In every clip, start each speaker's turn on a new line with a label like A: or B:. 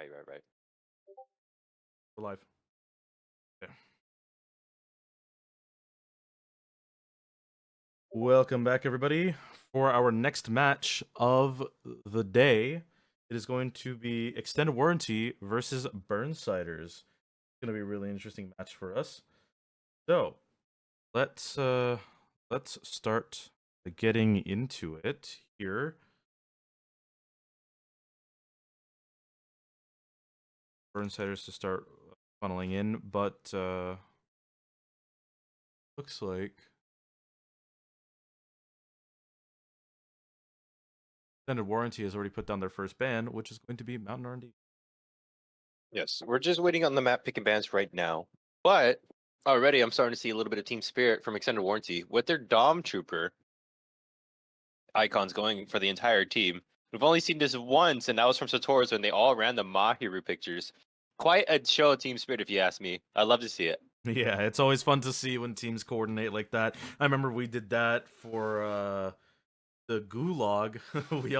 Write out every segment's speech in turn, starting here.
A: Right.
B: We're live. Okay. Welcome back, everybody, for our next match of the day. It is going to be Extended Warranty versus Burnsiders. It's going to be a really interesting match for us. So, let's start getting into it here. Burnsiders to start funneling in, but looks like Extended Warranty has already put down their first ban, which is going to be Mountain R&D.
A: Yes, we're just waiting on the map picking bands right now. But already I'm starting to see a little bit of team spirit from Extended Warranty with their Dom Trooper icons going for the entire team. We've only seen this once, and that was from Satora's when they all ran the Mahiru pictures. Quite a show of team spirit, if you ask me. I love to see it.
B: Yeah, it's always fun to see when teams coordinate like that. I remember we did that for the Gulag. we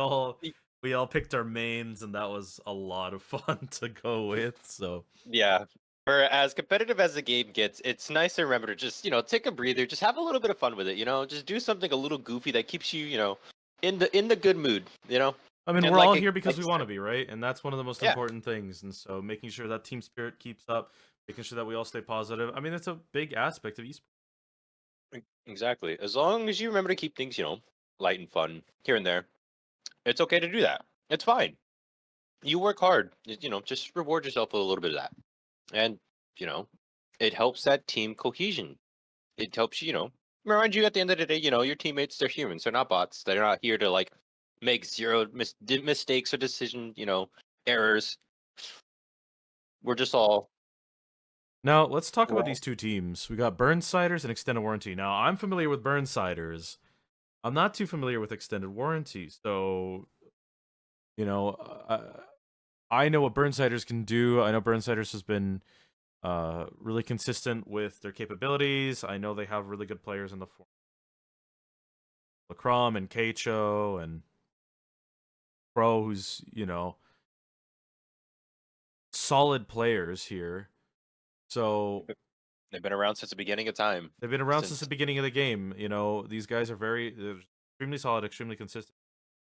B: all picked our mains, and that was a lot of fun to go with. So
A: Yeah. For as competitive as the game gets, it's nice to remember to just, take a breather, just have a little bit of fun with it, just do something a little goofy that keeps you, in the good mood,
B: I mean,
A: And
B: we're all
A: like it
B: here because
A: like
B: we
A: you
B: want to
A: said,
B: be, right? And that's one of the most
A: yeah,
B: important things. And so making sure that team spirit keeps up, making sure that we all stay positive. I mean, it's a big aspect of esports.
A: exactly. As long as you remember to keep things, light and fun here and there, it's okay to do that. It's fine. You work hard, just reward yourself with a little bit of that. And, you know, it helps that team cohesion. It helps remind you at the end of the day, your teammates, they're humans, they're not bots. They're not here to like make zero mistakes or decision, errors. We're just all
B: Now, let's talk
A: we're
B: about these
A: all
B: two teams. We got Burnsiders and Extended Warranty. Now, I'm familiar with Burnsiders. I'm not too familiar with Extended Warranty. So, you know, I know what Burnsiders can do. I know Burnsiders has been really consistent with their capabilities. I know they have really good players in the form Lacrum and Keicho and Pro, who's solid players here. So
A: they've been around since the beginning of time.
B: they've been around since the
A: Since
B: beginning of the game. These guys are they're extremely solid, extremely consistent.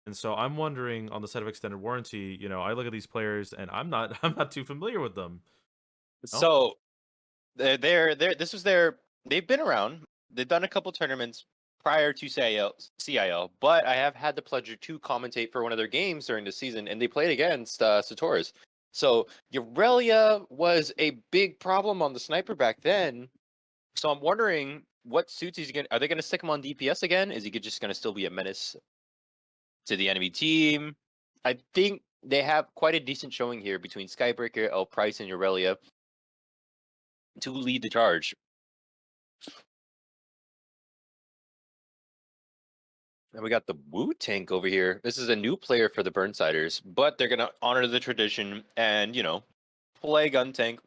B: And so I'm wondering on the side of Extended Warranty, I look at these players and I'm not I'm not too familiar with them. No?
A: so they're this was their they've been around. They've done a couple tournaments prior to CIL, but I have had the pleasure to commentate for one of their games during the season, and they played against Satora's. So Aurelia was a big problem on the sniper back then. So I'm wondering what suits he's gonna. Are they gonna stick him on DPS again? Is he just gonna still be a menace to the enemy team? I think they have quite a decent showing here between Skybreaker, El Price, and Aurelia to lead the charge. And we got the Wu Tank over here. This is a new player for the Burnsiders, but they're gonna honor the tradition and play gun tank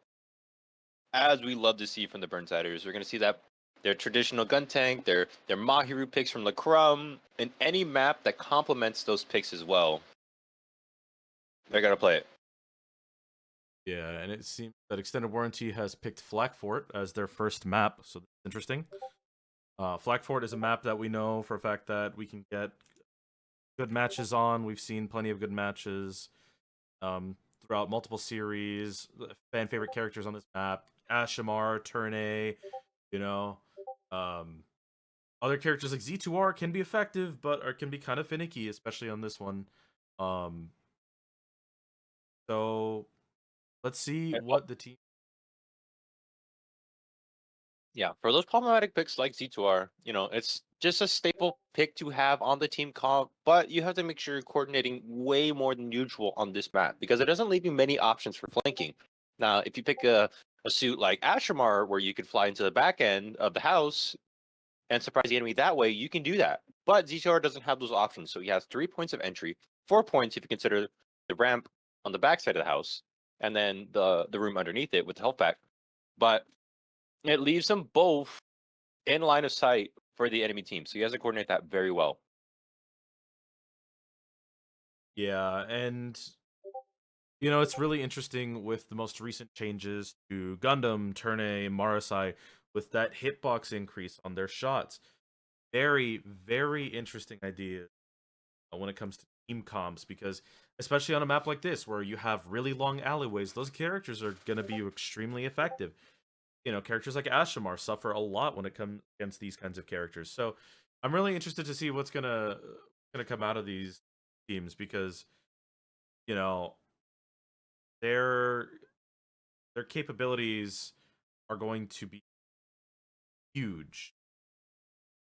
A: as we love to see from the Burnsiders. We're gonna see that their traditional gun tank, their Mahiru picks from Lacrum, and any map that complements those picks as well. They're gonna play it.
B: Yeah, and it seems that Extended Warranty has picked Flak Fort as their first map, so that's interesting. Flak Fort is a map that we know for a fact that we can get good matches on. We've seen plenty of good matches throughout multiple series. Fan favorite characters on this map: Ashamar, Turne. You know, um, other characters like Z2R can be effective, but can be kind of finicky, especially on this one. Um, so let's see what the team.
A: Yeah, for those problematic picks like Z2R, it's just a staple pick to have on the team comp, but you have to make sure you're coordinating way more than usual on this map because it doesn't leave you many options for flanking. Now, if you pick a suit like Ashamar where you could fly into the back end of the house and surprise the enemy that way, you can do that. But Z2R doesn't have those options, so he has 3 points of entry, 4 points if you consider the ramp on the back side of the house, and then the room underneath it with the health pack. But it leaves them both in line of sight for the enemy team. So he has to coordinate that very well.
B: Yeah, and You know, it's really interesting with the most recent changes to Gundam, Turne, Marasai, with that hitbox increase on their shots. Very, very interesting idea when it comes to team comps, because especially on a map like this where you have really long alleyways, those characters are going to be extremely effective. You know, characters like Ashamar suffer a lot when it comes against these kinds of characters. So I'm really interested to see what's gonna come out of these teams, because you know their their capabilities are going to be huge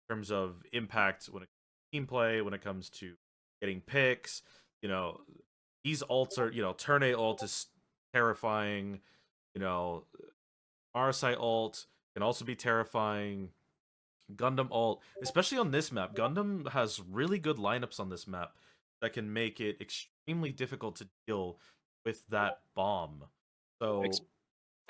B: in terms of impact when it comes to team play, when it comes to getting picks. You know, these ults are, Turn A ult is terrifying. You know, Marasai ult can also be terrifying. Gundam ult, especially on this map. Gundam has really good lineups on this map that can make it extremely difficult to deal with that bomb.
A: Ex-
B: So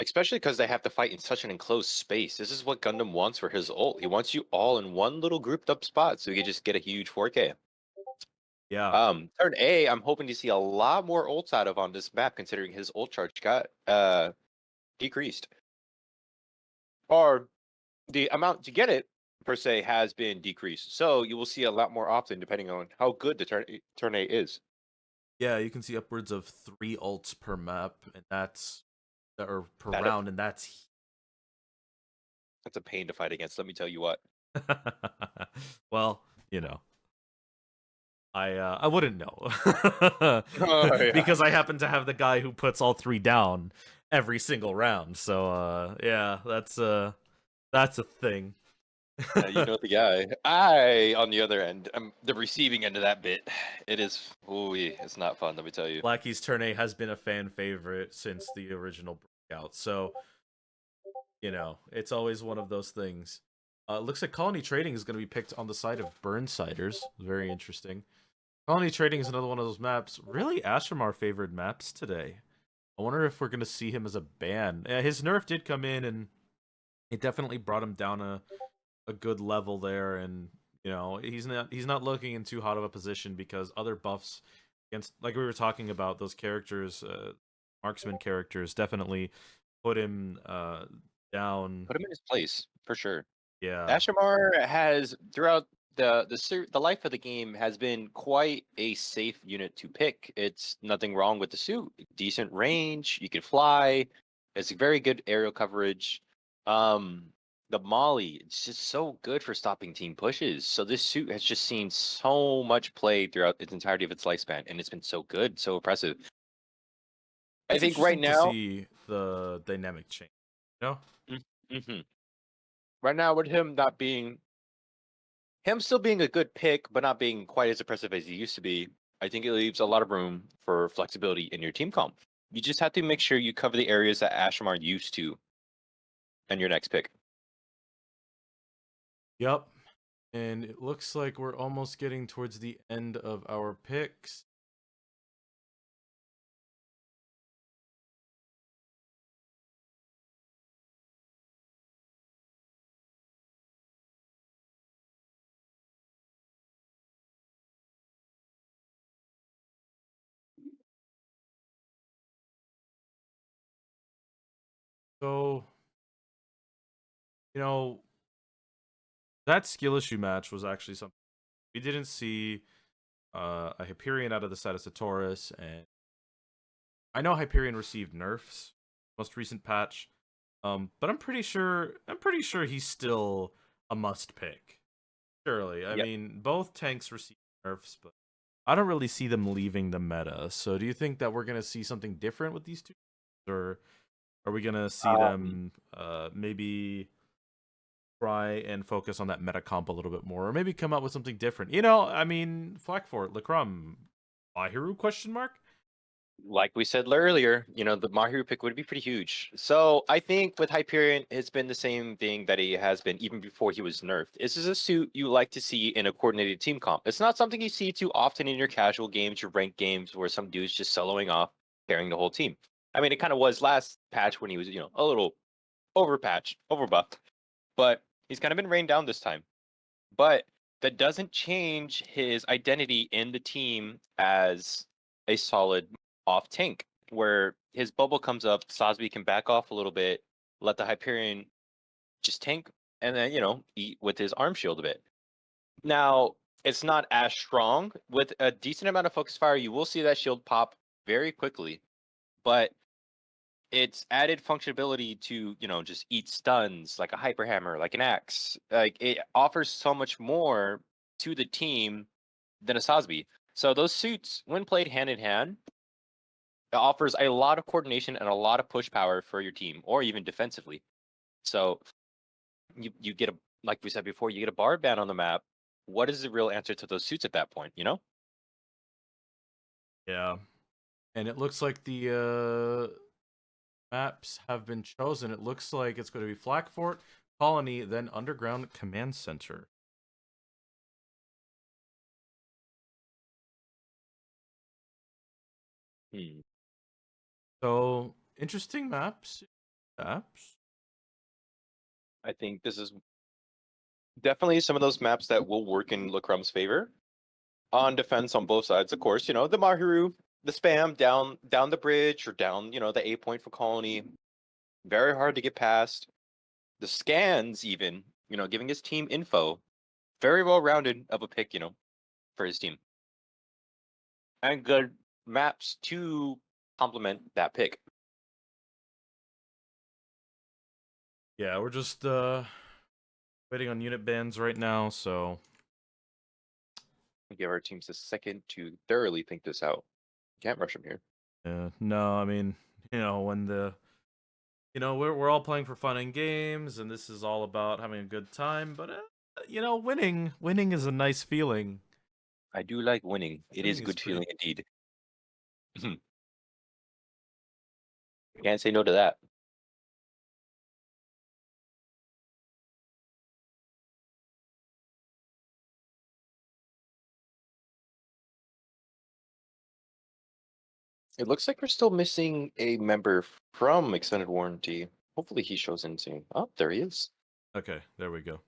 A: Especially because they have to fight in such an enclosed space. This is what Gundam wants for his ult. He wants you all in one little grouped up spot so he can just get a huge 4K.
B: yeah,
A: Turn A, I'm hoping to see a lot more ults out of on this map, considering his ult charge got decreased. Or the amount to get it per se has been decreased. So you will see a lot more often depending on how good the turn A is.
B: yeah, you can see upwards of 3 ults per map, and or per
A: That
B: round, and that's
A: that's a pain to fight against. Let me tell you what.
B: well, you know. I wouldn't know
A: Oh yeah.
B: because I happen to have the guy who puts all 3 down every single round. So yeah, that's a thing.
A: You know the guy. I, on the other end, I'm the receiving end of that bit. It is, ooh, it's not fun. Let me tell you.
B: Blackie's Turn A has been a fan favorite since the original breakout. So, it's always one of those things. Looks like Colony Trading is going to be picked on the side of Burnsiders. Very interesting. Colony Trading is another one of those maps. Really, Ashramar favored maps today. I wonder if we're going to see him as a ban. His nerf did come in, and it definitely brought him down a good level there. And he's not looking in too hot of a position, because other buffs against, like we were talking about, those characters, marksman characters, definitely put him down.
A: Put him in his place for sure.
B: Yeah,
A: Ashamar has throughout the life of the game has been quite a safe unit to pick. It's nothing wrong with the suit. Decent range, you can fly. It's very good aerial coverage. Um, the Molly, it's just so good for stopping team pushes. So this suit has just seen so much play throughout its entirety of its lifespan, and it's been so good, so impressive. I
B: it's
A: think right
B: interesting to
A: now,
B: see the dynamic change. You know?
A: mm-hmm. Right now with him still being a good pick, but not being quite as impressive as he used to be, I think it leaves a lot of room for flexibility in your team comp. You just have to make sure you cover the areas that Ashamar used to in your next pick.
B: Yep. And it looks like we're almost getting towards the end of our picks. So, you know, that skill issue match was actually something we didn't see. A Hyperion out of the side of Satoris, and I know Hyperion received nerfs most recent patch, but I'm pretty sure he's still a must pick. Surely, I
A: Yep.
B: mean, both tanks receive nerfs, but I don't really see them leaving the meta. So, do you think that we're gonna see something different with these two, or are we gonna see
A: Um,
B: them maybe try and focus on that meta comp a little bit more, or maybe come up with something different? I mean, Flackfort, Lacrum, Mahiru question mark?
A: like we said earlier, the Mahiru pick would be pretty huge. So I think with Hyperion, it's been the same thing that he has been even before he was nerfed. This is a suit you like to see in a coordinated team comp. It's not something you see too often in your casual games, your ranked games, where some dude's just soloing off, carrying the whole team. I mean, it kind of was last patch when he was, a little overbuffed, but he's kind of been rained down this time. But that doesn't change his identity in the team as a solid off tank. where his bubble comes up, Sosby can back off a little bit, let the Hyperion just tank, and then, eat with his arm shield a bit. Now, it's not as strong. With a decent amount of focus fire, you will see that shield pop very quickly, but it's added functionality to, just eat stuns like a hyper hammer, like an axe. Like, it offers so much more to the team than a Sosby. So those suits, when played hand in hand, it offers a lot of coordination and a lot of push power for your team, or even defensively. So you get a, like we said before, you get a bard ban on the map. What is the real answer to those suits at that point?
B: Yeah. And it looks like the maps have been chosen. It looks like it's going to be Flak Fort, Colony, then Underground Command Center. So, interesting maps.
A: I think this is definitely some of those maps that will work in Lacrum's favor. On defense on both sides, of course, the Mahiru, the spam down the bridge or down, the A point for Colony. Very hard to get past. The scans even, giving his team info. Very well rounded of a pick, for his team. And good maps to complement that pick.
B: Yeah, we're just waiting on unit bans right now, so
A: Give our teams a second to thoroughly think this out. Can't rush them here.
B: no, I mean, when we're all playing for fun and games, and this is all about having a good time, but winning is a nice feeling.
A: I do like winning. It is
B: Winning
A: a
B: is
A: good
B: pretty
A: feeling indeed. Can't say no to that. It looks like we're still missing a member from Extended Warranty. Hopefully he shows in soon. Oh, there he is.
B: Okay, there we go.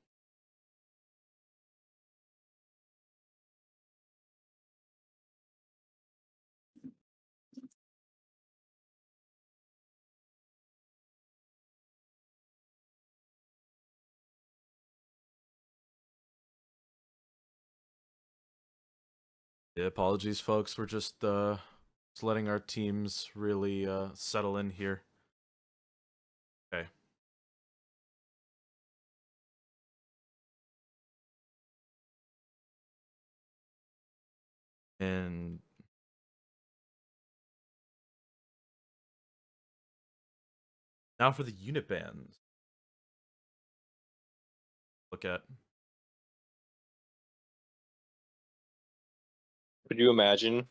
B: Yeah, apologies, folks. We're just letting our teams really settle in here. Okay. And now for the unit bans. Look at.
A: Could you imagine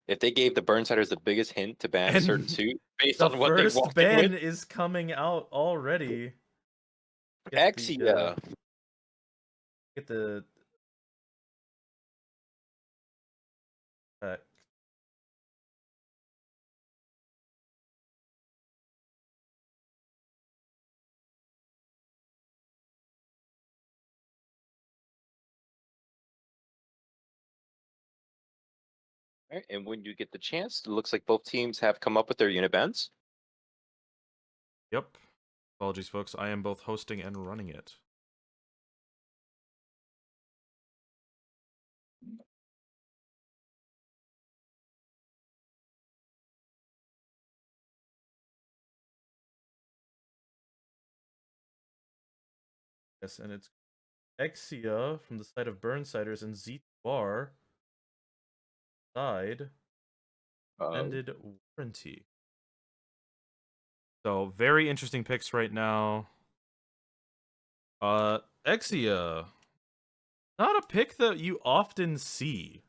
A: if they gave the Burnsiders the biggest hint to ban a certain
B: And
A: suit based
B: the
A: on what they
B: first
A: walked in with?
B: ban is coming out already.
A: Exia.
B: Get the uh,
A: Right, and when you get the chance, it looks like both teams have come up with their unit bans.
B: Yep. Apologies, folks. I am both hosting and running it. Yes, and it's Exia from the side of Burnsiders and Z2R side ended warranty. So very interesting picks right now. Exia, not a pick that you often see.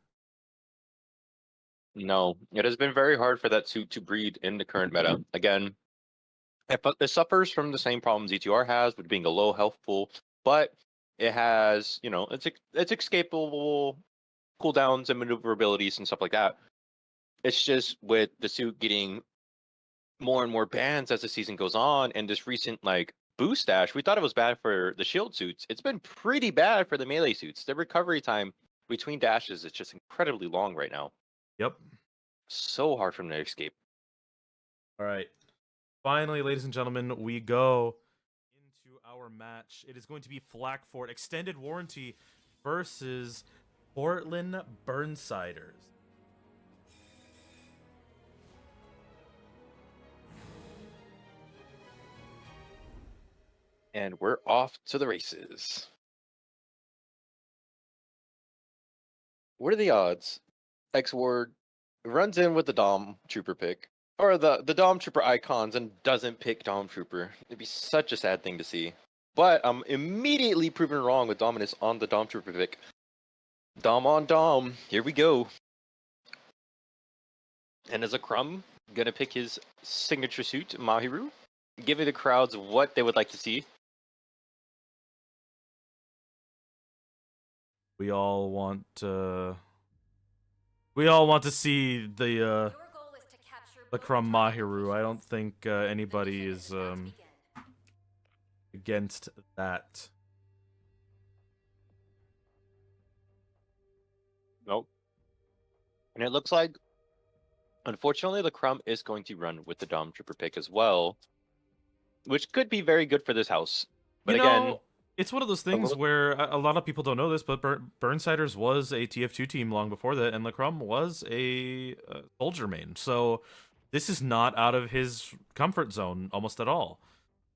A: No, it has been very hard for that suit to breed in the current meta. Again, it suffers from the same problem Z2R has with being a low health pool, but it has, it's escapable cooldowns and maneuverabilities and stuff like that. It's just with the suit getting more and more bans as the season goes on, and this recent boost dash, we thought it was bad for the shield suits. It's been pretty bad for the melee suits. The recovery time between dashes is just incredibly long right now.
B: Yep.
A: So hard for them to escape.
B: All right. Finally, ladies and gentlemen, we go into our match. It is going to be Flackfort Extended Warranty versus Portland Burnsiders.
A: And we're off to the races. What are the odds? X Ward runs in with the Dom Trooper pick, or the Dom Trooper icons, and doesn't pick Dom Trooper. It'd be such a sad thing to see. But I'm immediately proven wrong with Dominus on the Dom Trooper pick. Dom on Dom. Here we go. And as a Crumb, gonna pick his signature suit, Mahiru. Giving the crowds what they would like to see.
B: We all want to see the Crumb Mahiru. I don't think anybody is against that.
A: Nope. And it looks like, unfortunately, the Crumb is going to run with the Dom Trooper pick as well, which could be very good for this house. But again,
B: it's one of those things where a lot of people don't know this, but Burnsiders was a TF2 team long before that, and Lacrum was a soldier main. So this is not out of his comfort zone almost at all.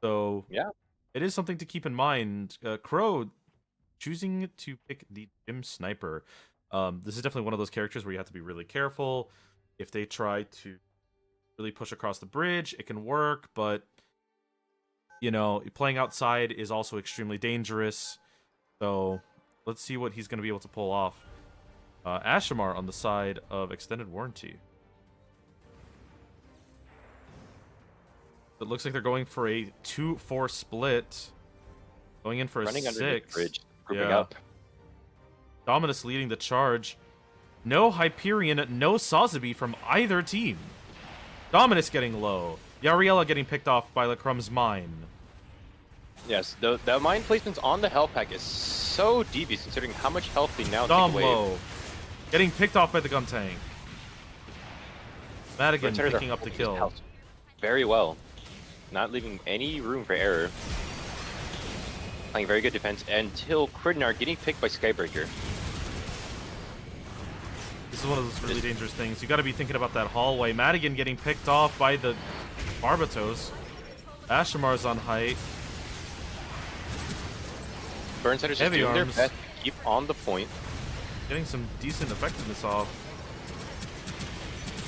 B: So
A: yeah,
B: it is something to keep in mind. Crow choosing to pick the Gym Sniper. This is definitely one of those characters where you have to be really careful. If they try to really push across the bridge, it can work, but you know, playing outside is also extremely dangerous. So let's see what he's going to be able to pull off. Ashamar on the side of Extended Warranty. It looks like they're going for a 2-4 split. Going in for a 6.
A: Running under the bridge, grouping up.
B: Dominus leading the charge. No Hyperion, no Sazabi from either team. Dominus getting low. Yariella getting picked off by Lacrum's mine.
A: Yes, the mine placements on the health pack is so devious considering how much health they now
B: Dom
A: take away.
B: low. Getting picked off by the gun tank. Madigan picking up the kill.
A: Very well. Not leaving any room for error. Playing very good defense until Kridinar getting picked by Skybreaker.
B: This is one of those really dangerous things. You got to be thinking about that hallway. Madigan getting picked off by the Barbatos. Ashamar's on height.
A: Burnsiders just doing their best to keep on the point.
B: Getting some decent effectiveness off.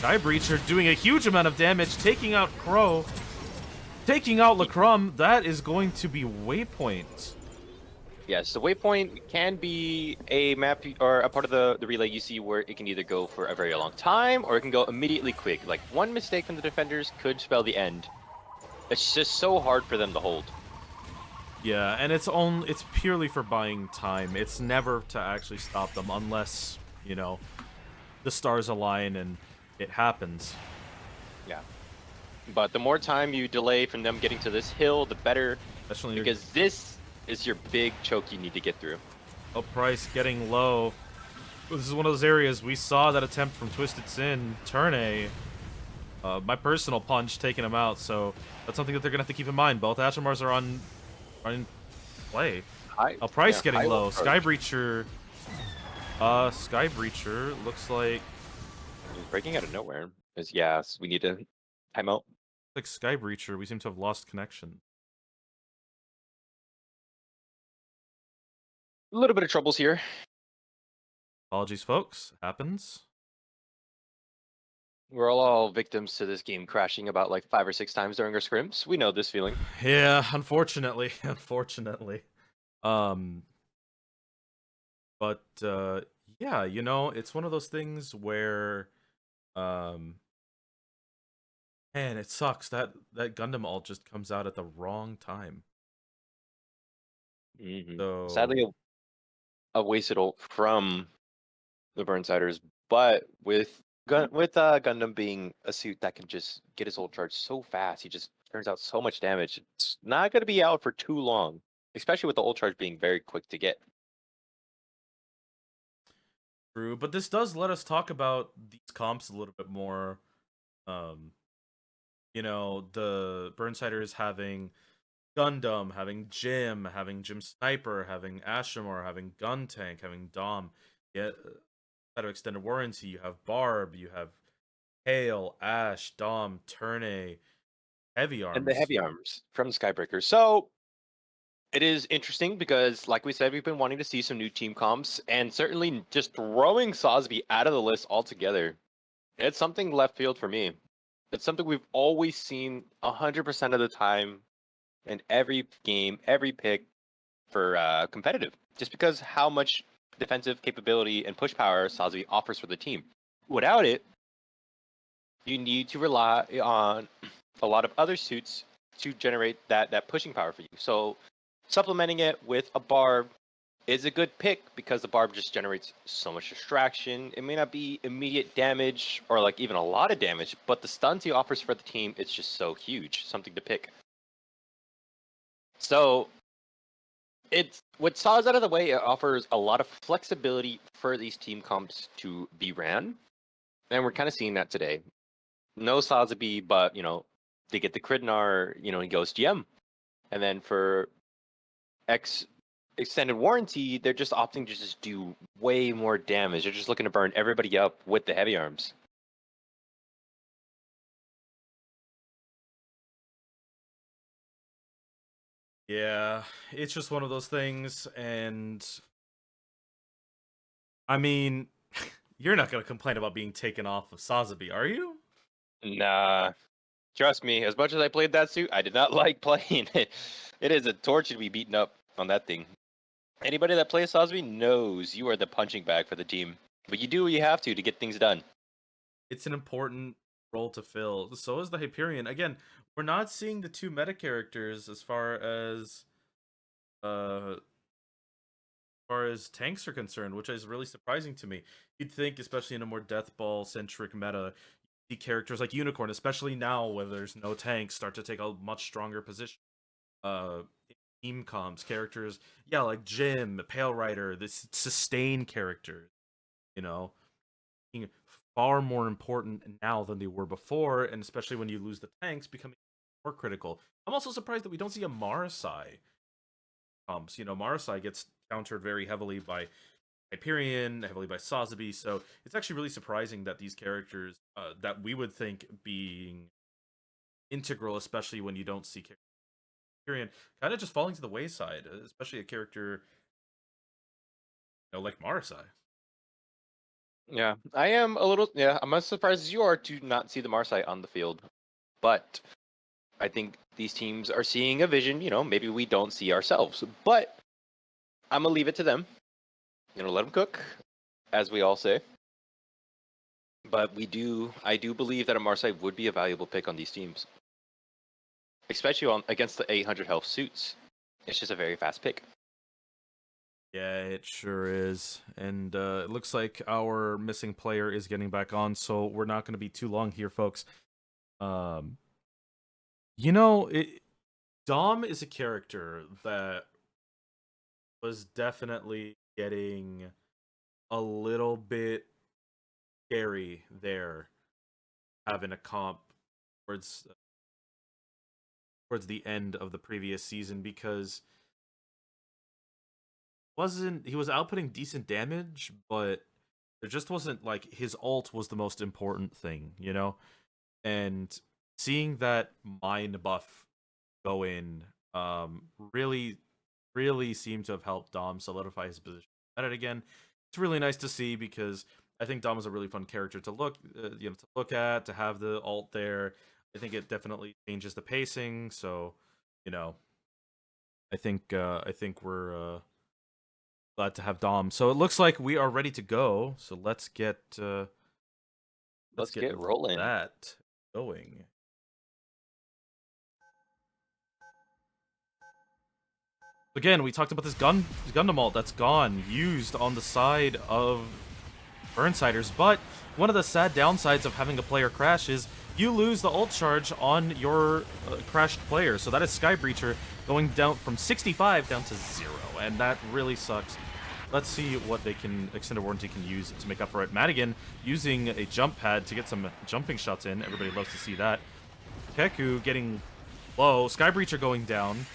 B: Skybreacher doing a huge amount of damage, taking out Crow. Taking out Lacrum. That is going to be Waypoint.
A: Yes, the Waypoint can be a map or a part of the relay you see where it can either go for a very long time or it can go immediately quick. Like one mistake from the defenders could spell the end. It's just so hard for them to hold.
B: Yeah, and it's purely for buying time. It's never to actually stop them unless, you know, the stars align and it happens.
A: Yeah. But the more time you delay from them getting to this hill, the better.
B: Especially
A: because this is your big choke you need to get through.
B: Oh, Price getting low. This is one of those areas we saw that attempt from Twisted Sin. Turn A. My personal punch taking him out, so that's something that they're going to have to keep in mind. Both Ashamars are on play. Price getting low. Skybreacher. Skybreacher looks like
A: he's breaking out of nowhere. Yes, we need to time out.
B: Like Skybreacher, we seem to have lost connection.
A: A little bit of troubles here.
B: Apologies, folks. Happens.
A: We're all victims to this game crashing about like 5 or 6 times during our scrims. We know this feeling.
B: Yeah, unfortunately. Unfortunately. But yeah, you know, it's one of those things where man, it sucks that Gundam ult just comes out at the wrong time. So
A: sadly a wasted ult from the Burnsiders, but with Gundam being a suit that can just get his ult charged so fast, he just turns out so much damage. It's not going to be out for too long, especially with the ult charge being very quick to get.
B: True, but this does let us talk about these comps a little bit more you know, the Burnsiders having Gundam, having Jim Sniper, having Ashimar, having Gun Tank, having Dom. Yet, out of extended warranty, you have Barb, you have Hale, Ash, Dom, Turne, Heavy
A: And the
B: Arms.
A: heavy arms from Skybreaker. So it is interesting because, like we said, we've been wanting to see some new team comps, and certainly just throwing Sosby out of the list altogether. It's something left field for me. It's something we've always seen 100% of the time in every game, every pick for competitive, just because how much defensive capability and push power Sosby offers for the team. Without it, you need to rely on a lot of other suits to generate that pushing power for you. So supplementing it with a barb is a good pick because the barb just generates so much distraction. It may not be immediate damage or like even a lot of damage, but the stuns he offers for the team, it's just so huge, something to pick. So it's with Saws out of the way, it offers a lot of flexibility for these team comps to be ran. And we're kind of seeing that today. No Sazabi, but they get the Kridnar, he goes GM. And then for extended warranty, they're just opting to just do way more damage. They're just looking to burn everybody up with the heavy arms.
B: Yeah, it's just one of those things, and I mean, you're not gonna complain about being taken off of Sazabi, are you?
A: Nah, trust me, as much as I played that suit, I did not like playing it. It is a torture to be beaten up on that thing. Anybody that plays Sosby knows you are the punching bag for the team. But you do what you have to get things done.
B: It's an important role to fill. So is the Hyperion. Again, we're not seeing the two meta characters uh as far as tanks are concerned, which is really surprising to me. You'd think, especially in a more death ball centric meta, you see characters like Unicorn, especially now where there's no tanks, start to take a much stronger position. In team comps, characters, yeah, like Jim, Pale Rider, this sustain characters, you know, being far more important now than they were before, and especially when you lose the tanks, becoming more critical. I'm also surprised that we don't see a Marasai comps. Marasai gets countered very heavily by Hyperion, heavily by Sazabi, so it's actually really surprising that these characters that we would think being integral, especially when you don't see Hyperion, kind of just falling to the wayside, especially a character like Marasai.
A: Yeah, I am a little. Yeah, I'm as surprised as you are to not see the Marsai on the field. But I think these teams are seeing a vision. Maybe we don't see ourselves. But I'm gonna leave it to them. Let them cook, as we all say. But I do believe that a Marsai would be a valuable pick on these teams, especially against the 800 health suits. It's just a very fast pick.
B: Yeah, it sure is. And it looks like our missing player is getting back on, so we're not going to be too long here, folks. Um, Dom is a character that was definitely getting a little bit scary there, having a comp towards the end of the previous season, because he was outputting decent damage, but there just wasn't, like, his ult was the most important thing, And seeing that mind buff go in really really seemed to have helped Dom solidify his position at it again. It's really nice to see, because I think Dom is a really fun character to look at, to have the ult there. I think it definitely changes the pacing, so I think we're glad to have Dom. So it looks like we are ready to go. So let's get
A: rolling.
B: that going. Again, we talked about this Gundam ult that's gone, used on the side of Burnsiders, but one of the sad downsides of having a player crash is you lose the ult charge on your crashed player. So that is Sky Breacher going down from 65 down to 0, and that really sucks. Let's see what Extended Warranty can use to make up for it. Madigan using a jump pad to get some jumping shots in. Everybody loves to see that. Keku getting low. Sky Breacher going down.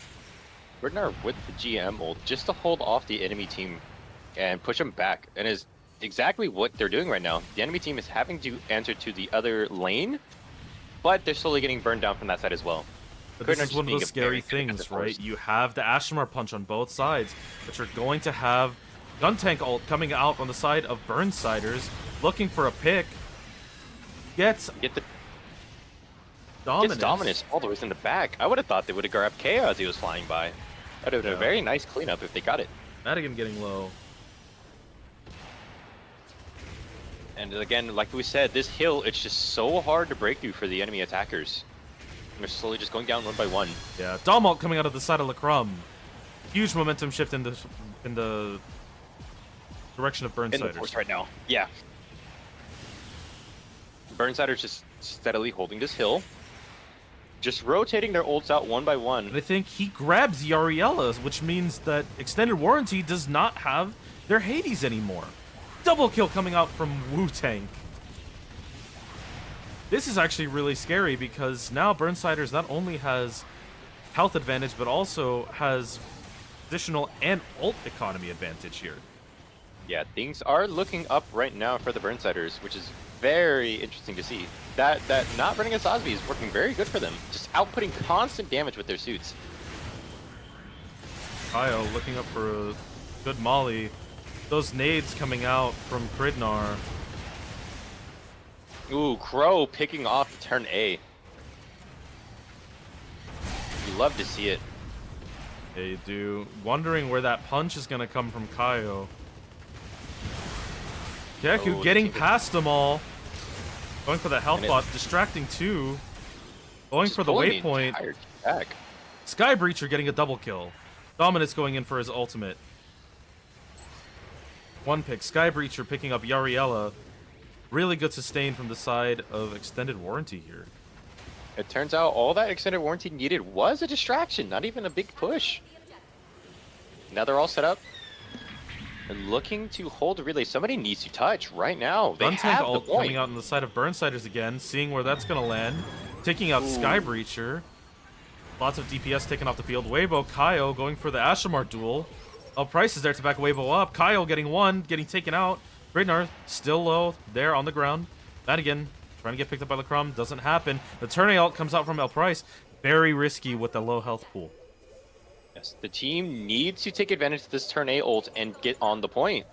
A: Bernard with the GM ult just to hold off the enemy team and push them back, and is exactly what they're doing right now. The enemy team is having to answer to the other lane, but they're slowly getting burned down from that side as well.
B: But this is one of those scary things, right? You have the Ashmar punch on both sides, but you're going to have Gun Tank ult coming out on the side of Burnsiders, looking for a pick. Gets
A: Dominus all the way in the back. I would have thought they would have grabbed KO as he was flying by. That would have been a very nice cleanup if they got it.
B: Madigan getting low.
A: And again, like we said, this hill, it's just so hard to break through for the enemy attackers. They're slowly just going down one by one.
B: Yeah, Domalt coming out of the side of Lacrum. Huge momentum shift in the direction of Burnsiders.
A: In the force right now. Yeah. Burnsiders just steadily holding this hill. Just rotating their ults out one by one.
B: And I think he grabs Yariella, which means that Extended Warranty does not have their Hades anymore. Double kill coming out from Wu-Tank. This is actually really scary because now Burnsiders not only has health advantage, but also has positional and ult economy advantage here.
A: Yeah, things are looking up right now for the Burnsiders, which is very interesting to see. That not running a Sosby is working very good for them. Just outputting constant damage with their suits.
B: Kyle looking up for a good molly. Those nades coming out from Kridnar.
A: Ooh, Crow picking off turn A. You love to see it.
B: Yeah, you do. Wondering where that punch is going to come from Kaio. Keku getting past them all. Going for the health bot, distracting two. Going for the waypoint. Sky Breacher getting a double kill. Dominus going in for his ultimate. One pick. Sky Breacher picking up Yariella. Really good sustain from the side of Extended Warranty here.
A: It turns out all that Extended Warranty needed was a distraction, not even a big push. Now they're all set up. And looking to hold a relay. Somebody needs to touch right now. They have the point.
B: Coming out on the side of Burnsiders again, seeing where that's going to land. Taking out Sky Breacher. Lots of DPS taken off the field. Weibo, Kaio going for the Ashamar duel. Oh, Price is there to back Weibo up. Kaio getting one, getting taken out. Bridnar still low there on the ground. Madigan trying to get picked up by Lacrum. Doesn't happen. The turn ult comes out from El Price. Very risky with the low health pool.
A: Yes, the team needs to take advantage of this turn A ult and get on the point.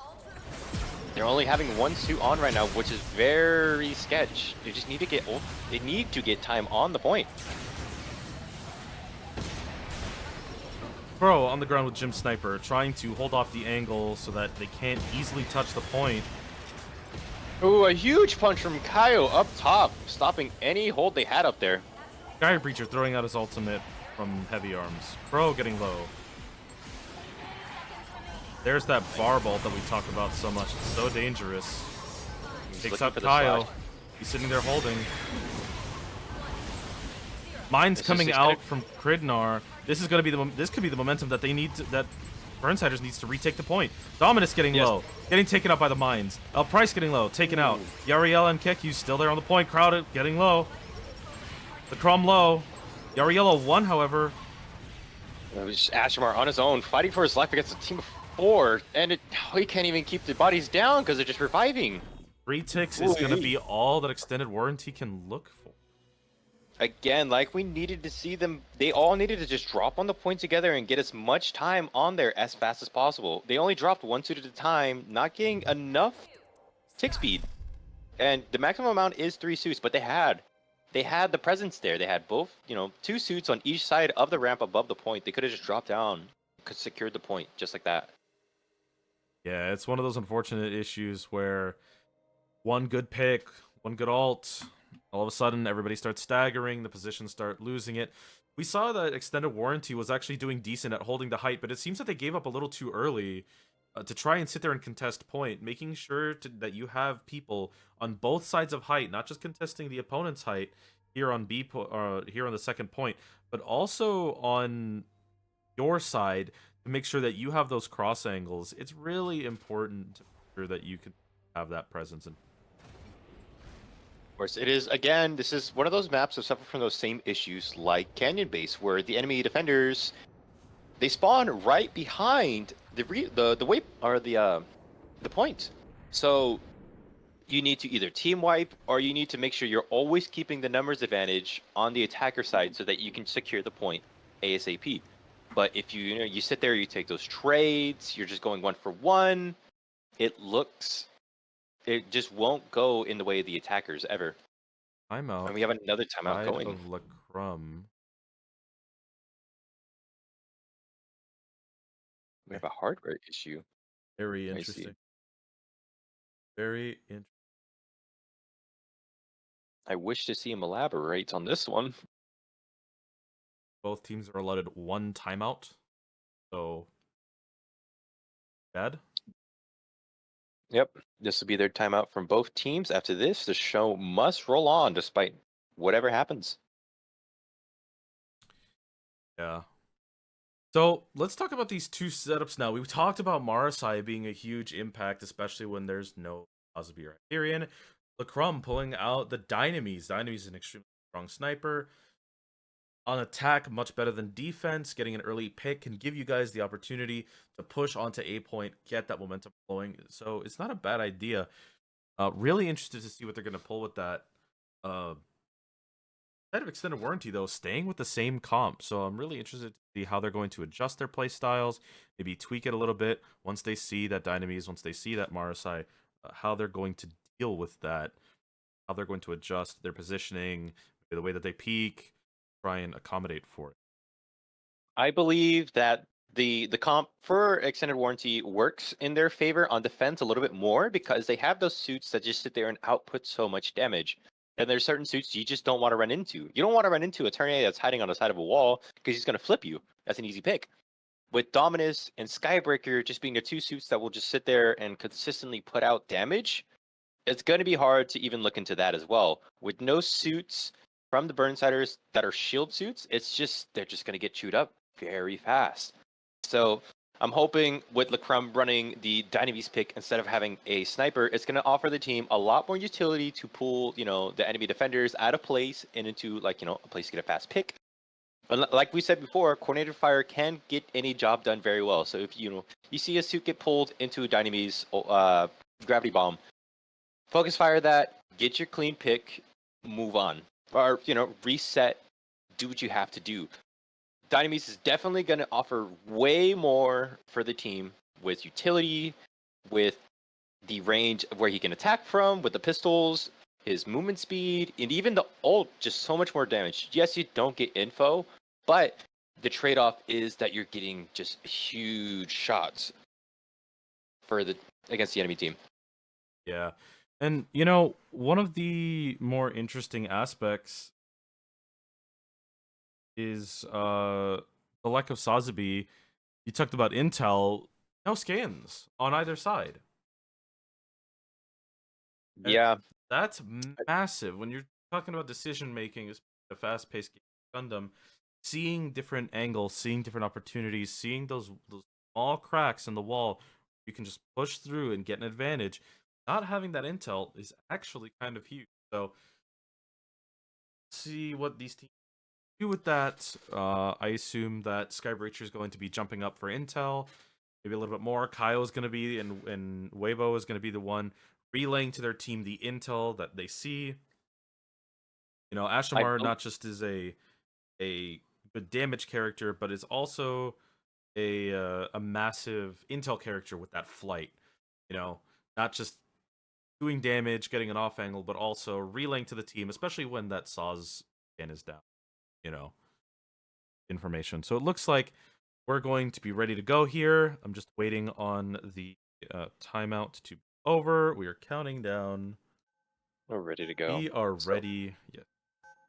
A: They're only having one suit on right now, which is very sketch. They just need to get ult. They need to get time on the point.
B: Pro on the ground with Jim Sniper, trying to hold off the angle so that they can't easily touch the point.
A: Ooh, a huge punch from Kaio up top, stopping any hold they had up there.
B: Sky Breacher throwing out his ultimate from heavy arms. Pro getting low. There's that bar bolt that we talk about so much. It's so dangerous. Takes out Kaio. He's sitting there holding. Mine's coming out from Kridnar. This is going to be this could be the momentum that they need that Burnsiders needs to retake the point. Dominus getting low, getting taken out by the mines. El Price getting low, taken out. Yariella and Keku still there on the point. Crowded, getting low. The Crom low. Yariella won, however.
A: It was just Ashamar on his own, fighting for his life against a team of 4, and he can't even keep the bodies down because they're just reviving.
B: 3 ticks is going to be all that Extended Warranty can look for.
A: Again, like we needed to see them, they all needed to just drop on the point together and get as much time on there as fast as possible. They only dropped 1 suit at a time, not getting enough tick speed. And the maximum amount is 3 suits, but they had the presence there. They had both, 2 suits on each side of the ramp above the point. They could have just dropped down, could secured the point just like that.
B: Yeah, it's one of those unfortunate issues where one good pick, one good ult, all of a sudden everybody starts staggering, the positions start losing it. We saw that Extended Warranty was actually doing decent at holding the height, but it seems that they gave up a little too early to try and sit there and contest point, making sure that you have people on both sides of height, not just contesting the opponent's height here on here on the second point, but also on your side to make sure that you have those cross angles. It's really important to make sure that you can have that presence.
A: course, it is. Again, this is one of those maps that suffer from those same issues like Canyon Base, where the enemy defenders they spawn right behind the way or the point. So you need to either team wipe or you need to make sure you're always keeping the numbers advantage on the attacker side so that you can secure the point ASAP. But if you sit there, you take those trades, you're just going 1-for-1. It just won't go in the way of the attackers ever.
B: Timeout.
A: And we have another timeout
B: Side
A: going.
B: of Lichgrave.
A: We have a hardware issue.
B: Very
A: Let me see.
B: interesting. Very interesting.
A: I wish to see him elaborate on this one.
B: Both teams are allotted 1 timeout. So bad.
A: Yep, this will be their timeout from both teams. After this, the show must roll on despite whatever happens.
B: Yeah. So let's talk about these two setups now. We talked about Marasai being a huge impact, especially when there's no Azabi or Hyperion. Lichgrave pulling out the Dynamis. Dynamis is an extremely strong sniper. On attack, much better than defense. Getting an early pick can give you guys the opportunity to push onto A point, get that momentum flowing. So it's not a bad idea. Really interested to see what they're going to pull with that. Instead of extended warranty, though, staying with the same comp. So I'm really interested to see how they're going to adjust their play styles, maybe tweak it a little bit once they see that Dynamis, once they see that Marasai, how they're going to deal with that, how they're going to adjust their positioning, the way that they peak, try and accommodate for it.
A: I believe that the comp for extended warranty works in their favor on defense a little bit more because they have those suits that just sit there and output so much damage. And there's certain suits you just don't want to run into. You don't want to run into a turn A that's hiding on the side of a wall because he's going to flip you. That's an easy pick. With Dominus and Skybreaker just being the two suits that will just sit there and consistently put out damage, it's going to be hard to even look into that as well. With no suits from the Burnsiders that are shield suits, they're just going to get chewed up very fast. So I'm hoping with Lichgrave running the Dynamis pick instead of having a sniper, it's going to offer the team a lot more utility to pull, the enemy defenders out of place and into a place to get a fast pick. But like we said before, coordinated fire can get any job done very well. So if you see a suit get pulled into a Dynamis gravity bomb, focus fire that, get your clean pick, move on, or reset, do what you have to do. Dynamis is definitely going to offer way more for the team with utility, with the range of where he can attack from, with the pistols, his movement speed, and even the ult, just so much more damage. Yes, you don't get info, but the trade-off is that you're getting just huge shots against the enemy team.
B: Yeah. And, one of the more interesting aspects is the lack of Sazabi. You talked about intel, no scans on either side.
A: Yeah.
B: That's massive. When you're talking about decision making, a fast-paced game, Gundam, seeing different angles, seeing different opportunities, seeing those small cracks in the wall, you can just push through and get an advantage. Not having that intel is actually kind of huge. So, see what these teams do with that. I assume that Skybreacher is going to be jumping up for intel, maybe a little bit more. Kyle is going to be, and Weibo is going to be the one relaying to their team the intel that they see. Ashamar not just is a good damage character, but is also a massive intel character with that flight. Not just doing damage, getting an off angle, but also relaying to the team, especially when that Saz scan is down. Information. So it looks like we're going to be ready to go here. I'm just waiting on the timeout to be over. We are counting down.
A: We're ready to go.
B: We are ready. Yeah.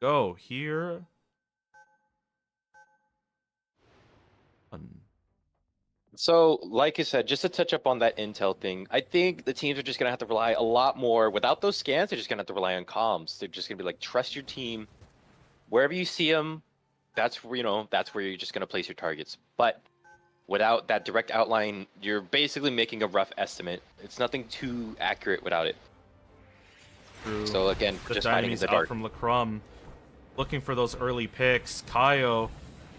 B: Go here.
A: So, like I said, just to touch up on that intel thing, I think the teams are just going to have to rely a lot more. Without those scans, they're just going to have to rely on comms. They're just going to be like, trust your team. Wherever you see them, that's where you're just going to place your targets. But without that direct outline, you're basically making a rough estimate. It's nothing too accurate without it.
B: True.
A: So again,
B: The
A: just fighting in
B: Dynamis
A: the
B: out
A: dark.
B: from Lacrum, looking for those early picks. Kaio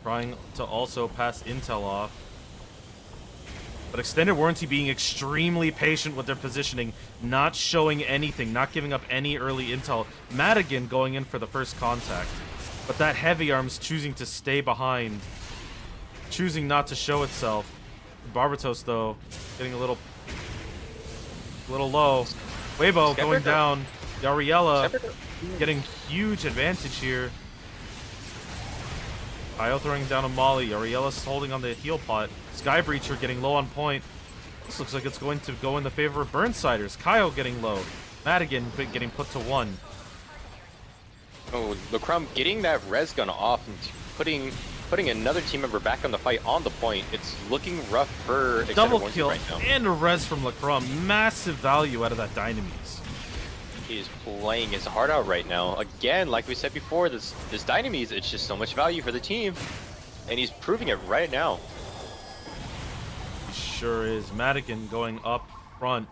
B: trying to also pass intel off. But Extended Warranty being extremely patient with their positioning, not showing anything, not giving up any early intel. Madigan going in for the first contact. But that Heavy Arms choosing to stay behind, choosing not to show itself. Barbatos, though, getting a little low. Weibo going down. Yariella getting huge advantage here. Kaio throwing down a Molly. Yariella's holding on the heal pot. Skybreacher getting low on point. This looks like it's going to go in the favor of Burnsiders. Kaio getting low. Madigan getting put to 1.
A: Oh, Lacrum getting that res gun off and putting another team member back on the fight on the point. It's looking rough for Extended
B: Double
A: Warranty
B: kill
A: right now.
B: and a res from Lacrum. Massive value out of that Dynamis.
A: He's playing his heart out right now. Again, like we said before, this Dynamis, it's just so much value for the team. And he's proving it right now.
B: He sure is. Madigan going up front.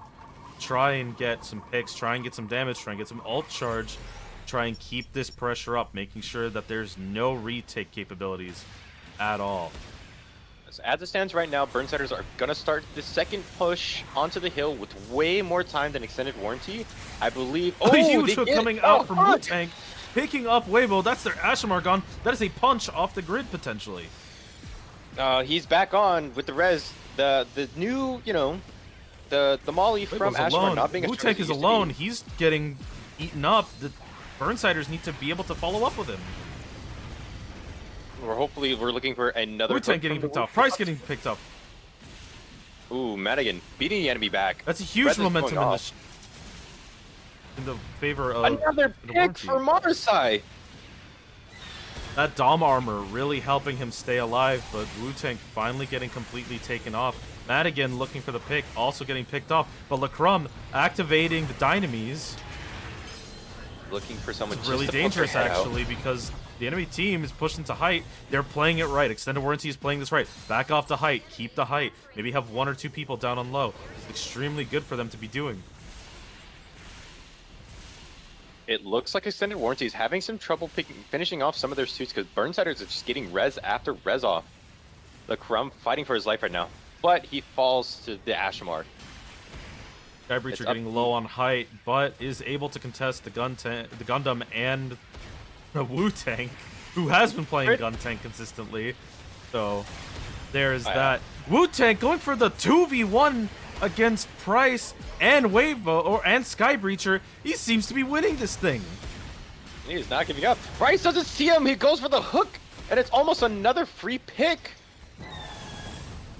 B: Try and get some picks. Try and get some damage. Try and get some ult charge. Try and keep this pressure up, making sure that there's no retake capabilities at all.
A: So as it stands right now, Burnsiders are going to start the second push onto the hill with way more time than Extended Warranty. I believe...
B: Oh, huge hook coming out from Wu-Tang, picking up Weibo. That's their Ashamar gun. That is a punch off the grid, potentially.
A: He's back on with the res. The new, you know, the Molly from Ashamar not being a
B: Wu-Tang is alone. He's getting eaten up. The Burnsiders need to be able to follow up with him.
A: We're looking for another.
B: Wu-Tang getting picked up. Price getting picked up.
A: Ooh, Madigan beating the enemy back.
B: That's a huge momentum in the favor of
A: another pick for Marsai.
B: That Dom armor really helping him stay alive, but Wu-Tang finally getting completely taken off. Madigan looking for the pick, also getting picked off, but Lacrum activating the Dynamis.
A: Looking for someone
B: it's really dangerous, actually, because the enemy team is pushing to height. They're playing it right. Extended Warranty is playing this right. Back off the height. Keep the height. Maybe have 1 or 2 people down on low. It's extremely good for them to be doing.
A: It looks like Extended Warranty is having some trouble finishing off some of their suits because Burnsiders are just getting res after res off. Lacrum fighting for his life right now, but he falls to the Ashamar.
B: Skybreacher getting low on height, but is able to contest the Gundam and the Wu-Tang, who has been playing gun tank consistently. So there's that. Wu-Tang going for the 2v1 against Price and Weibo and Skybreacher. He seems to be winning this thing.
A: He is not giving up. Price doesn't see him. He goes for the hook, and it's almost another free pick.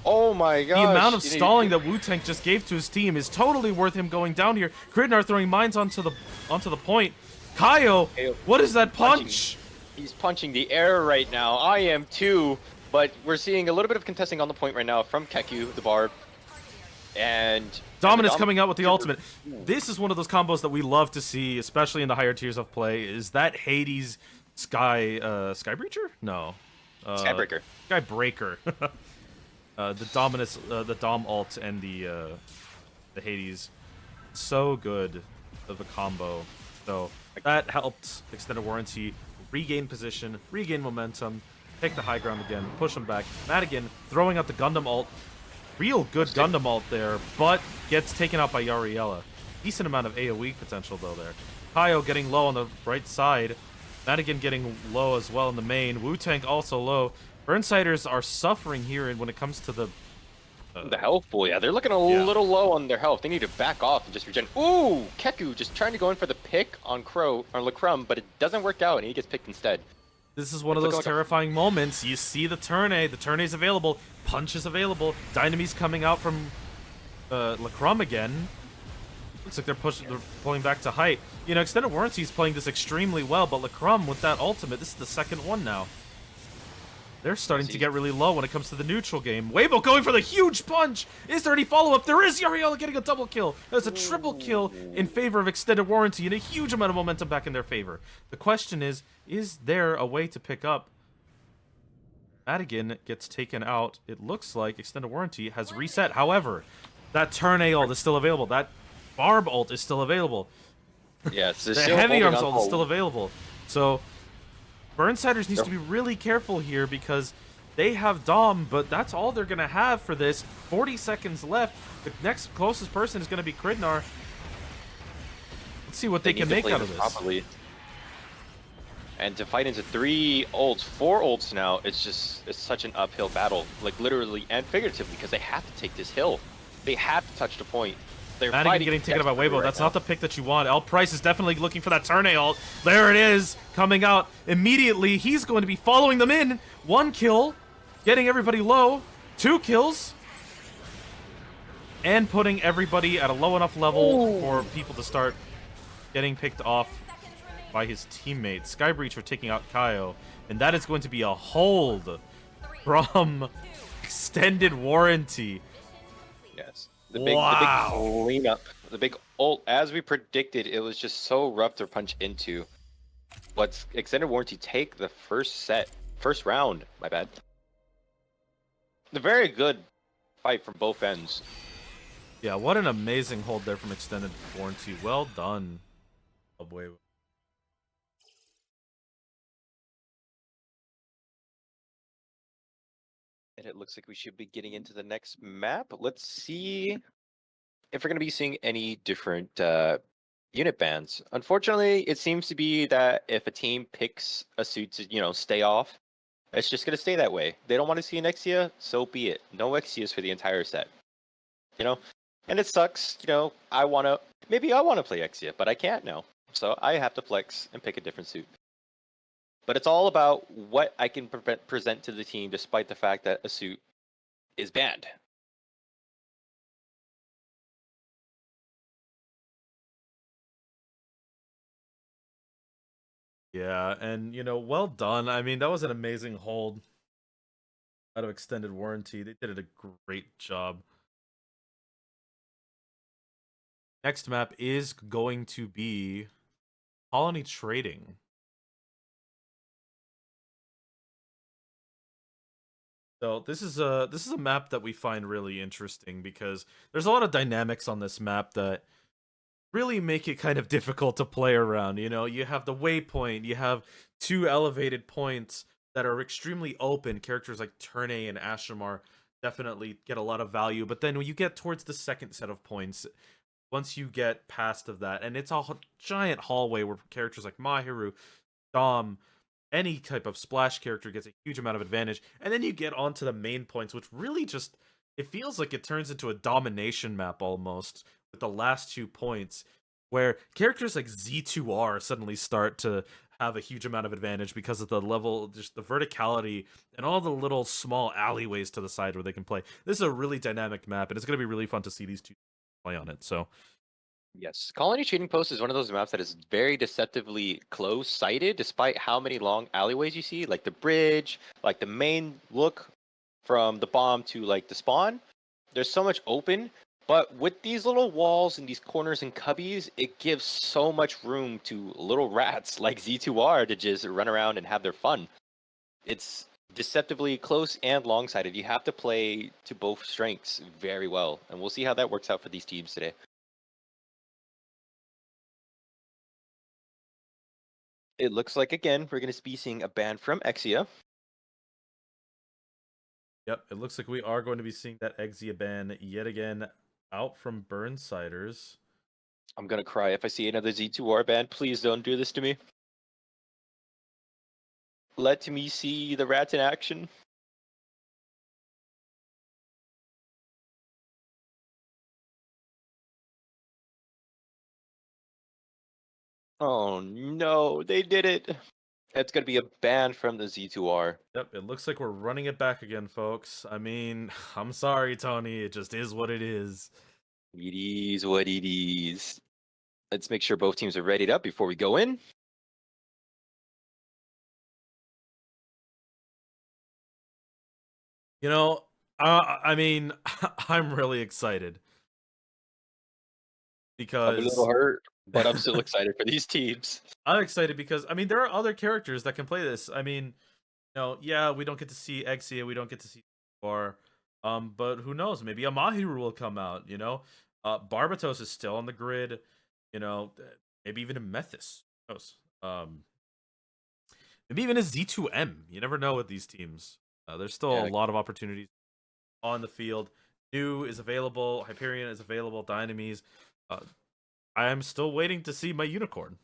A: Oh my gosh.
B: The amount of stalling that Wu-Tang just gave to his team is totally worth him going down here. Kridnar throwing mines onto the point. Kaio, what is that punch?
A: He's punching the air right now. I am too, but we're seeing a little bit of contesting on the point right now from Keku, the Barb. And
B: Dominus coming out with the ultimate. This is one of those combos that we love to see, especially in the higher tiers of play. Is that Hades Skybreacher? No.
A: Skybreaker.
B: Skybreaker. The Dominus, the Dom ult, and the Hades, so good of a combo. So that helped Extended Warranty regain position, regain momentum, take the high ground again, push him back. Madigan throwing out the Gundam ult, real good Gundam ult there, but gets taken out by Yariella. Decent amount of AoE potential though there. Kaio getting low on the right side, Madigan getting low as well in the main. Wu-Tang also low. Burnsiders are suffering here when it comes to the
A: health pool. Yeah, they're looking a little low on their health. They need to back off and just regen. Ooh, Keku just trying to go in for the pick on Lacrum, but it doesn't work out, and he gets picked instead.
B: This is one of those terrifying moments. You see the turn A. The turn A is available. Punch is available. Dynamis coming out from Lacrum again. Looks like they're pulling back to height. You know, Extended Warranty is playing this extremely well, but Lacrum with that ultimate, this is the second one now. They're starting to get really low when it comes to the neutral game. Weibo going for the huge punch! Is there any follow-up? There is! Yariella getting a double kill! There's a triple kill in favor of Extended Warranty and a huge amount of momentum back in their favor. The question is there a way to pick up? Madigan gets taken out. It looks like Extended Warranty has reset. However, that turn A ult is still available. That Barb ult is still available.
A: Yes, they're
B: The
A: still
B: heavy
A: holding
B: arm
A: on
B: assault is
A: to
B: still available. So Burnsiders needs
A: They're-
B: to be really careful here because they have Dom, but that's all they're going to have for this. 40 seconds left. The next closest person is going to be Kridnar. Let's see what they
A: need
B: can
A: to
B: make
A: play
B: out of
A: this
B: this.
A: properly. And to fight into 3 ults, 4 ults now, it's such an uphill battle, like literally and figuratively, because they have to take this hill. They have to touch the point. They're
B: Madigan
A: fighting
B: getting taken by
A: desperately
B: Weibo.
A: right
B: That's
A: now.
B: not the pick that you want. L Price is definitely looking for that turn ult. There it is, coming out immediately. He's going to be following them in. 1 kill, getting everybody low. 2 kills, and putting everybody at a low enough level for people to start getting picked off by his teammates. Skybreach are taking out Kaio, and that is going to be a hold from Extended Warranty.
A: Yes. The big cleanup, the big ult, as we predicted, it was just so rough to punch into. What's Extended Warranty take the first round, my bad. A very good fight from both ends.
B: Yeah, what an amazing hold there from Extended Warranty. Well done. Oh boy.
A: And it looks like we should be getting into the next map. Let's see if we're going to be seeing any different unit bans. Unfortunately, it seems to be that if a team picks a suit to, stay off, it's just going to stay that way. They don't want to see an Exia, so be it. No Exias for the entire set. And it sucks. Maybe I want to play Exia, but I can't now. So I have to flex and pick a different suit. But it's all about what I can present to the team despite the fact that a suit is banned.
B: Yeah, and well done. I mean, that was an amazing hold out of Extended Warranty. They did a great job. Next map is going to be Colony Trading. So this is a map that we find really interesting because there's a lot of dynamics on this map that really make it kind of difficult to play around. You have the waypoint, you have 2 elevated points that are extremely open. Characters like Turnay and Ashamar definitely get a lot of value, but then when you get towards the second set of points, once you get past of that, and it's a giant hallway where characters like Mahiru, Dom, any type of splash character gets a huge amount of advantage, and then you get onto the main points, which really just, it feels like it turns into a domination map almost, with the last 2 points, where characters like Z2R suddenly start to have a huge amount of advantage because of the level, just the verticality, and all the little small alleyways to the side where they can play. This is a really dynamic map, and it's going to be really fun to see these two play on it, so...
A: Yes, Colony Trading Post is one of those maps that is very deceptively close-sighted, despite how many long alleyways you see, like the bridge, like the main look from the bomb to like the spawn. There's so much open, but with these little walls and these corners and cubbies, it gives so much room to little rats like Z2R to just run around and have their fun. It's deceptively close and long-sighted. You have to play to both strengths very well, and we'll see how that works out for these teams today. It looks like, again, we're going to be seeing a ban from Exia.
B: Yep, it looks like we are going to be seeing that Exia ban yet again out from Burnsiders.
A: I'm going to cry if I see another Z2R ban. Please don't do this to me. Let me see the rats in action. Oh no, they did it. It's going to be a ban from the Z2R.
B: Yep, it looks like we're running it back again, folks. I mean, I'm sorry, Tony. It just is what it is.
A: It is what it is. Let's make sure both teams are readied up before we go in.
B: I mean, I'm really excited.
A: I'm a little
B: Because
A: hurt, but I'm still excited for these teams.
B: I'm excited because, I mean, there are other characters that can play this. I mean, yeah, we don't get to see Exia, we don't get to see Bar, but who knows? Maybe a Mahiru will come out. Barbatos is still on the grid. Maybe even a Methus. Who knows? Maybe even a Z2M. You never know with these teams. There's still a
A: Yeah,
B: lot of opportunities on the field. New is available. Hyperion is available. Dynamis. I am still waiting to see my unicorn.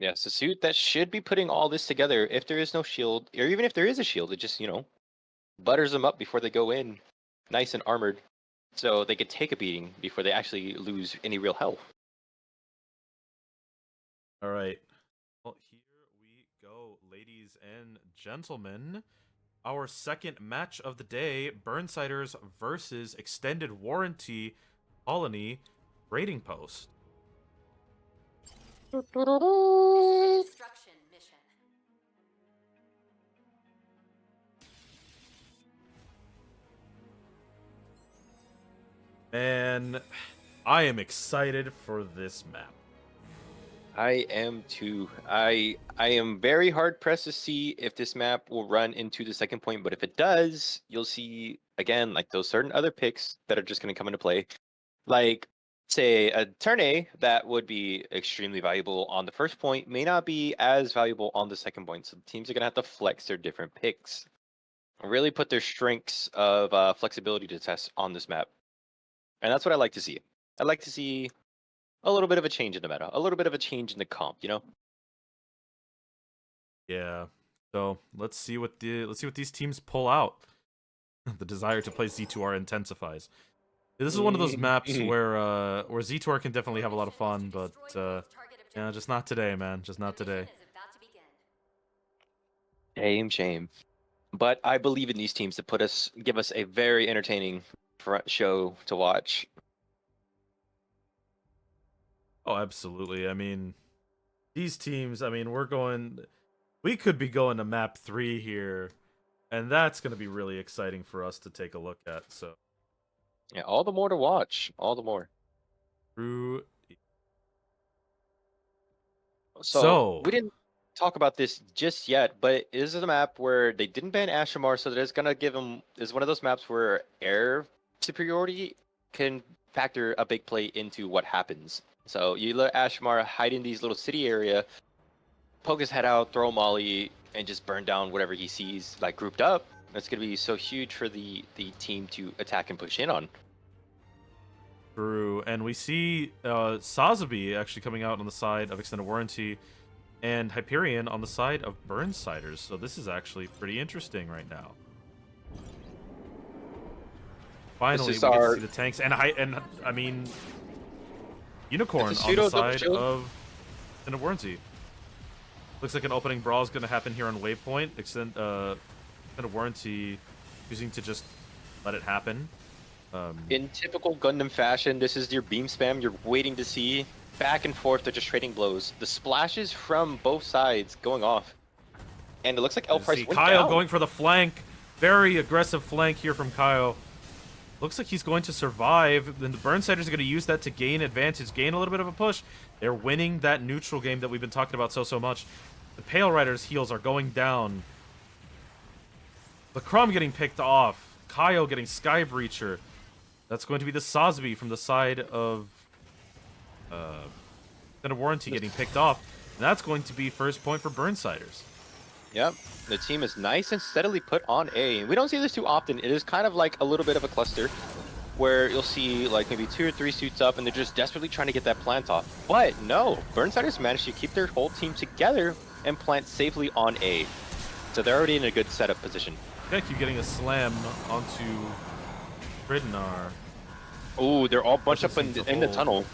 A: yeah, it's a suit that should be putting all this together. If there is no shield, or even if there is a shield, it just butters them up before they go in, nice and armored, so they could take a beating before they actually lose any real health.
B: All right. Well, here we go, ladies and gentlemen. Our second match of the day, Burnsiders versus Extended Warranty Colony Raiding Post.
C: Destruction mission.
B: And I am excited for this map.
A: I am too. I am very hard pressed to see if this map will run into the second point, but if it does, you'll see again like those certain other picks that are just going to come into play. Like say a turn A that would be extremely valuable on the first point may not be as valuable on the second point. So teams are going to have to flex their different picks. Really put their strengths of flexibility to test on this map. And that's what I like to see. I like to see a little bit of a change in the meta, a little bit of a change in the comp,
B: Yeah. So let's see what these teams pull out. The desire to play Z2R intensifies. This is one of those maps where Z2R can definitely have a lot of fun, but yeah, just not today, man. Just not today.
A: Shame. But I believe in these teams to give us a very entertaining front show to watch.
B: Oh, absolutely. I mean, these teams, we could be going to map 3 here, and that's going to be really exciting for us to take a look at. So,
A: yeah, all the more to watch. All the more.
B: True.
A: So we didn't talk about this just yet, but this is a map where they didn't ban Ashamar, so that is gonna give them is one of those maps where air superiority can factor a big play into what happens. So you let Ashamar hide in these little city area, poke his head out, throw a molly, and just burn down whatever he sees like grouped up. That's gonna be so huge for the team to attack and push in on.
B: True, and we see Sazabi actually coming out on the side of Extended Warranty, and Hyperion on the side of Burnsiders. So this is actually pretty interesting right now. Finally, we get to see the tanks, and I mean, Unicorn on the side of Extended Warranty. Looks like an opening brawl is going to happen here on Waypoint. Extended Warranty choosing to just let it happen.
A: In typical Gundam fashion, this is your beam spam. You're waiting to see back and forth. They're just trading blows. The splashes from both sides going off, and it looks like L Price went
B: Kyle
A: down.
B: going for the flank. Very aggressive flank here from Kyle. Looks like he's going to survive. Then the Burnsiders are going to use that to gain advantage, gain a little bit of a push. They're winning that neutral game that we've been talking about so much. The Pale Riders' heals are going down. The Crumb getting picked off. Kyle getting Sky Breacher. That's going to be the Sazabi from the side of Extended Warranty getting picked off. And that's going to be first point for Burnsiders.
A: Yep, the team is nice and steadily put on A. We don't see this too often. It is kind of like a little bit of a cluster where you'll see like maybe 2 or 3 suits up and they're just desperately trying to get that plant off. But no, Burnsiders managed to keep their whole team together and plant safely on A. So they're already in a good setup position.
B: Yeah, keep getting a slam onto Ridnar.
A: Oh, they're all bunched up in the tunnel.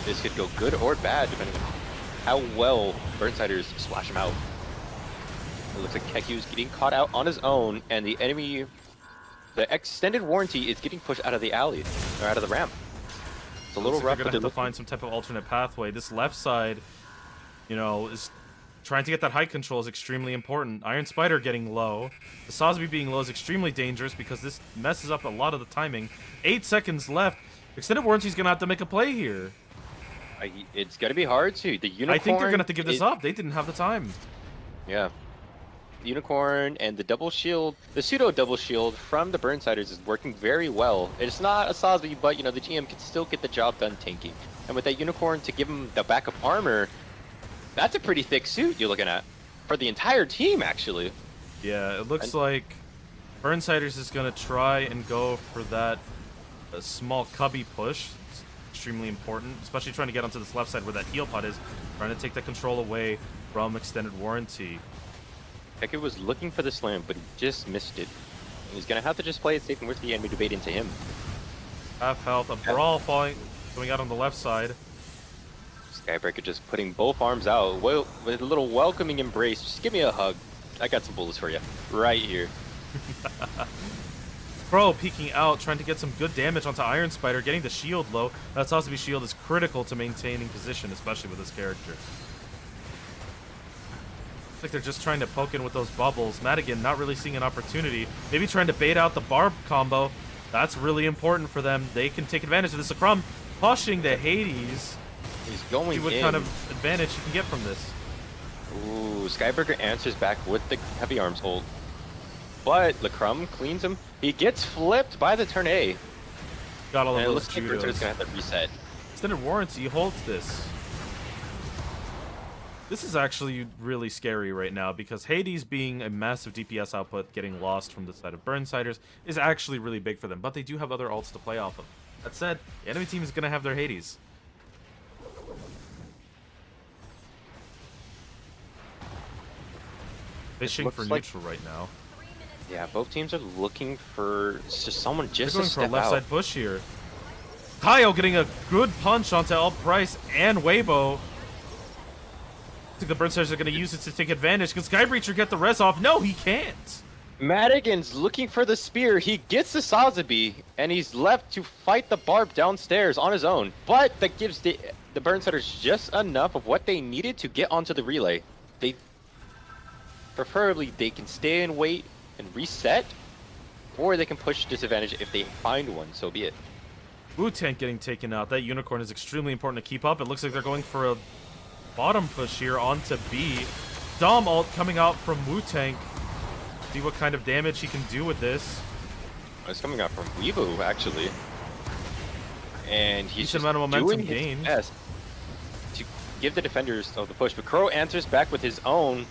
A: This could go good or bad depending on how well Burnsiders splash him out. It looks like Keku's getting caught out on his own, and the enemy, the Extended Warranty, is getting pushed out of the alley, or out of the ramp. It's a little rough,
B: but they're going to have to find some type of alternate pathway. This left side, is trying to get that height control is extremely important. Iron Spider getting low. The Sazabi being low is extremely dangerous because this messes up a lot of the timing. 8 seconds left. Extended Warranty's going to have to make a play here.
A: It's going to be hard to. The Unicorn,
B: I think they're going to have to give this up. They didn't have the time.
A: Yeah. The Unicorn and the double shield, the pseudo double shield from the Burnsiders is working very well. It's not a Sazi, but you know the GM can still get the job done tanking. And with that Unicorn to give him the backup armor, that's a pretty thick suit you're looking at for the entire team, actually.
B: Yeah, it looks like Burnsiders is gonna try and go for that small cubby push. It's extremely important, especially trying to get onto this left side where that heal pod is, trying to take the control away from Extended Warranty.
A: Keku was looking for the slam, but he just missed it. He's gonna have to just play it safe and wait for the enemy to bait into him.
B: Half health, a brawl coming out on the left side.
A: Skybreaker just putting both arms out, well, with a little welcoming embrace. Just give me a hug. I got some bullets for you, right here.
B: Crow peeking out, trying to get some good damage onto Iron Spider, getting the shield low. That Sazabi shield is critical to maintaining position, especially with this character. Looks like they're just trying to poke in with those bubbles. Madigan not really seeing an opportunity. Maybe trying to bait out the Barb combo. That's really important for them. They can take advantage of this. Lacrum pushing the Hades.
A: He's going
B: See what
A: in.
B: kind of advantage you can get from this.
A: Ooh, Skybreaker answers back with the heavy arms hold. But Lacrum cleans him. He gets flipped by the turn A.
B: Got all of
A: And it
B: those
A: looks like
B: judos.
A: Burnsider's gonna have to reset.
B: Extended Warranty holds this. This is actually really scary right now because Hades being a massive DPS output getting lost from the side of Burnsiders is actually really big for them, but they do have other ults to play off of. That said, the enemy team is going to have their Hades. Fishing for
A: like-
B: neutral right now.
A: Yeah, both teams are looking for just someone just
B: They're
A: to
B: going for a
A: step
B: left
A: out.
B: side push here. Kaio getting a good punch onto El Price and Weibo. I think the Burnsiders are going to use it to take advantage. Can Skybreacher get the res off? No, he can't.
A: Madigan's looking for the spear. He gets the Sazabi, and he's left to fight the Barb downstairs on his own. But that gives the Burnsiders just enough of what they needed to get onto the relay. Preferably, they can stay and wait and reset, or they can push disadvantage if they find one, so be it.
B: Wu-Tank getting taken out. That Unicorn is extremely important to keep up. It looks like they're going for a bottom push here onto B. Dom ult coming out from Wu-Tank. See what kind of damage he can do with this.
A: It's coming out from Weibo, actually. And he's
B: Decent
A: just
B: amount of momentum
A: doing his
B: gained.
A: best to give the defenders the push. But Crow answers back with his own,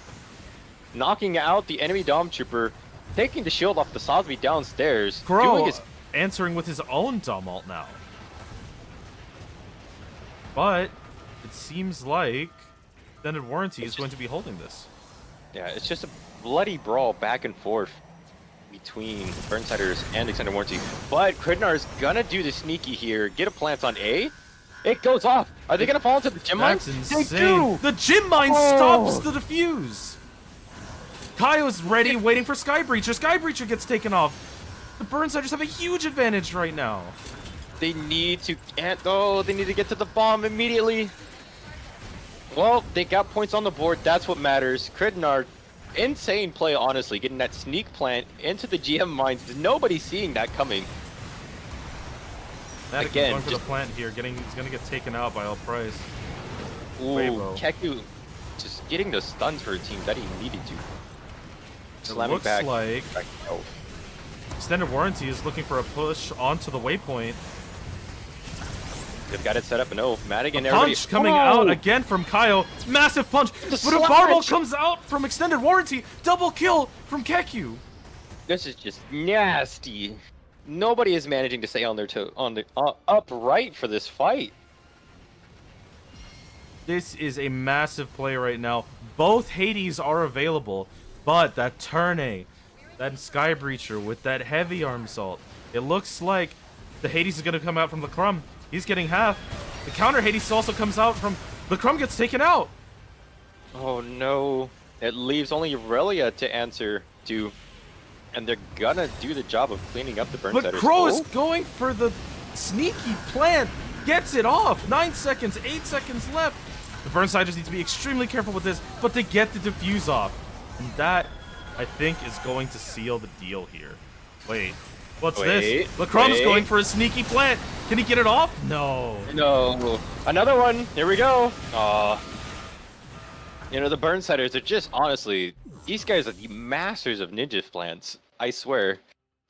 A: knocking out the enemy Dom Trooper, taking the shield off the Sazabi downstairs. Doing
B: Crow
A: his
B: answering with his own Dom ult now. But it seems like Extended Warranty is going to be holding this.
A: Yeah, it's just a bloody brawl back and forth between Burnsiders and Extended Warranty. But Kridnar's gonna do the sneaky here, get a plant on A. It goes off. Are they gonna fall into the gym mine?
B: That's
A: They
B: insane.
A: do!
B: The gym mine
A: Oh.
B: stops the defuse. Kaio's ready, waiting for Skybreacher. Skybreacher gets taken off. The Burnsiders have a huge advantage right now.
A: They need to they need to get to the bomb immediately. Well, they got points on the board. That's what matters. Kridnar, insane play, honestly, getting that sneak plant into the GM mines. Nobody's seeing that coming.
B: Madigan
A: Again,
B: going for
A: just-
B: the plant here. He's gonna get taken out by El Price.
A: Ooh,
B: Weibo.
A: Keku just getting the stuns for a team that he needed to. Slamming
B: looks
A: back.
B: like
A: Oh.
B: Extended Warranty is looking for a push onto the waypoint.
A: They've got it set up. No, Madigan.
B: Punch coming out again from Kaio. Massive punch. But a
A: slash.
B: barbell comes out from Extended Warranty. Double kill from Keku.
A: This is just nasty. Nobody is managing to stay on their toe, upright for this fight.
B: This is a massive play right now. Both Hades are available, but that turn A, that Skybreacher with that heavy arm salt, it looks like the Hades is going to come out from the Crumb. He's getting half. The counter Hades also comes out from the Crumb, gets taken out.
A: Oh no! It leaves only Aurelia to answer to, and they're gonna do the job of cleaning up the Burnsiders.
B: But Crow is going for the sneaky plant, gets it off. 9 seconds, 8 seconds left. The Burnsiders need to be extremely careful with this, but they get the defuse off. And that, I think, is going to seal the deal here. Wait, what's this? Lacrum's going for a sneaky plant. Can he get it off? No.
A: No, another one. Here we go. You know, the Burnsiders are just honestly These guys are the masters of ninja plants. I swear.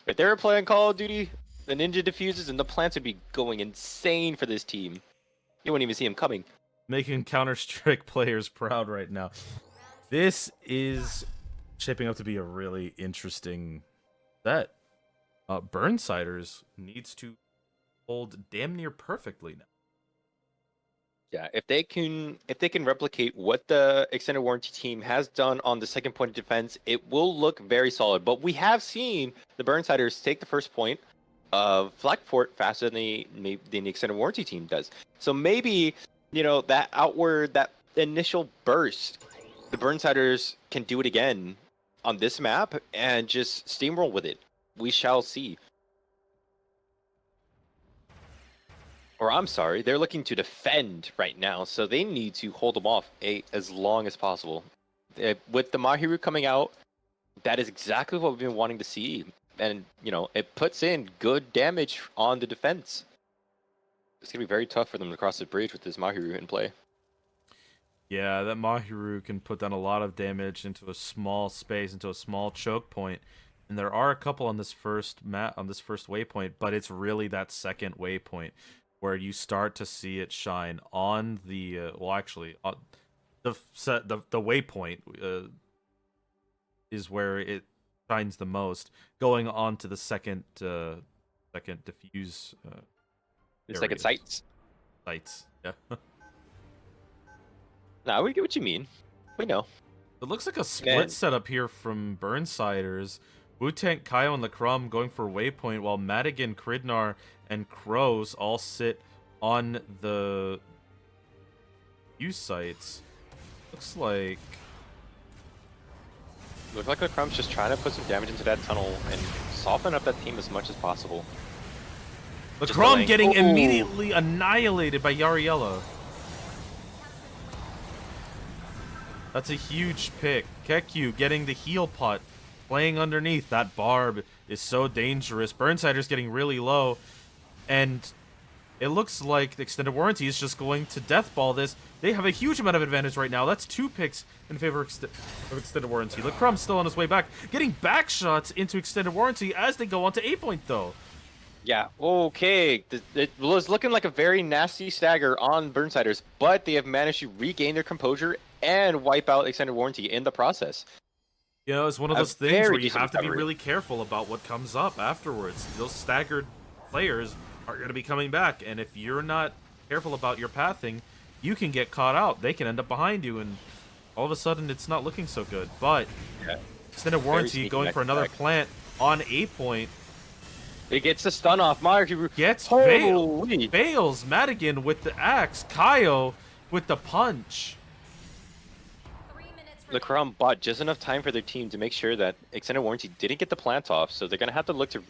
A: If they were playing Call of Duty, the ninja diffuses and the plants would be going insane for this team. You wouldn't even see them coming.
B: Making Counter-Strike players proud right now. This is shaping up to be a really interesting set. Burnsiders needs to hold damn near perfectly now.
A: Yeah, if they can replicate what the extended warranty team has done on the second point of defense, it will look very solid. But we have seen the Burnsiders take the first point of Flak Fort faster than the extended warranty team does. So maybe, that initial burst, the Burnsiders can do it again on this map and just steamroll with it. We shall see. Or I'm sorry, they're looking to defend right now, so they need to hold them off as long as possible. With the Mahiru coming out, that is exactly what we've been wanting to see. And, it puts in good damage on the defense. It's going to be very tough for them to cross the bridge with this Mahiru in play.
B: Yeah, that Mahiru can put down a lot of damage into a small space, into a small choke point. And there are a couple on this first waypoint, but it's really that second waypoint where you start to see it shine on the the waypoint is where it shines the most, going on to the second diffuse
A: The second sites.
B: Yeah.
A: Nah, we get what you mean. We know.
B: It looks like a split setup here from Burnsiders. Wu-Tank, Kaio, and Lichgrave going for waypoint, while Madigan, Kridnar, and Crows all sit on the use sites. Looks like
A: Lichgrave's just trying to put some damage into that tunnel and soften up that team as much as possible.
B: Lichgrave getting immediately annihilated by Yariella. That's a huge pick. Kekyu getting the heal pot. Playing underneath. That barb is so dangerous. Burnsiders getting really low. And it looks like the extended warranty is just going to deathball this. They have a huge amount of advantage right now. That's 2 picks in favor of extended warranty. Lichgrave's still on his way back. Getting back shots into extended warranty as they go on to 8 point though.
A: Yeah, okay. It was looking like a very nasty stagger on Burnsiders, but they have managed to regain their composure and wipe out extended warranty in the process.
B: Yeah, it's one of those things where you have to be really careful about what comes up afterwards. Those staggered players are going to be coming back, and if you're not careful about your pathing, you can get caught out. They can end up behind you, and all of a sudden it's not looking so good. But extended warranty going for another plant on 8 point.
A: It gets the stun off. Mahiru
B: gets fails. Madigan with the axe. Kaio with the punch.
A: Lichgrave bought just enough time for their team to make sure that extended warranty didn't get the plant off, so they're going to have to look to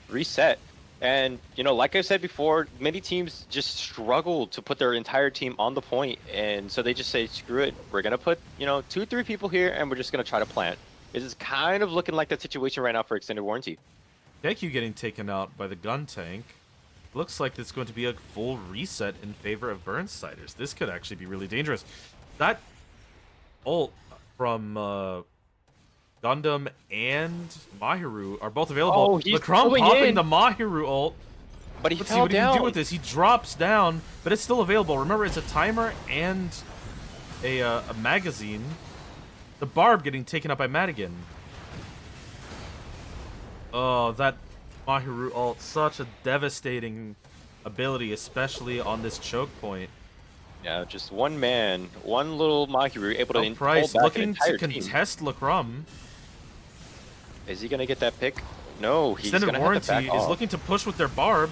A: reset. And, like I said before, many teams just struggle to put their entire team on the point, and so they just say, screw it, we're going to put, 2-3 people here, and we're just going to try to plant. This is kind of looking like that situation right now for extended warranty.
B: Kekyu getting taken out by the gun tank. Looks like it's going to be a full reset in favor of Burnsiders. This could actually be really dangerous. That ult from Gundam and Mahiru are both available.
A: Oh, he's
B: popping the Mahiru ult.
A: But
B: Let's see what he can do with this. He drops down, but it's still available. Remember, it's a timer and a magazine. The Barb getting taken up by Madigan. Oh, that Mahiru ult, such a devastating ability, especially on this choke point.
A: Yeah, just one man, one little Mahiru able to
B: Price
A: pull back
B: looking
A: an entire
B: to contest Lichgrave.
A: Is he gonna get that pick? No, he's
B: Extended
A: gonna
B: warranty
A: have to back
B: is
A: off.
B: looking to push with their Barb.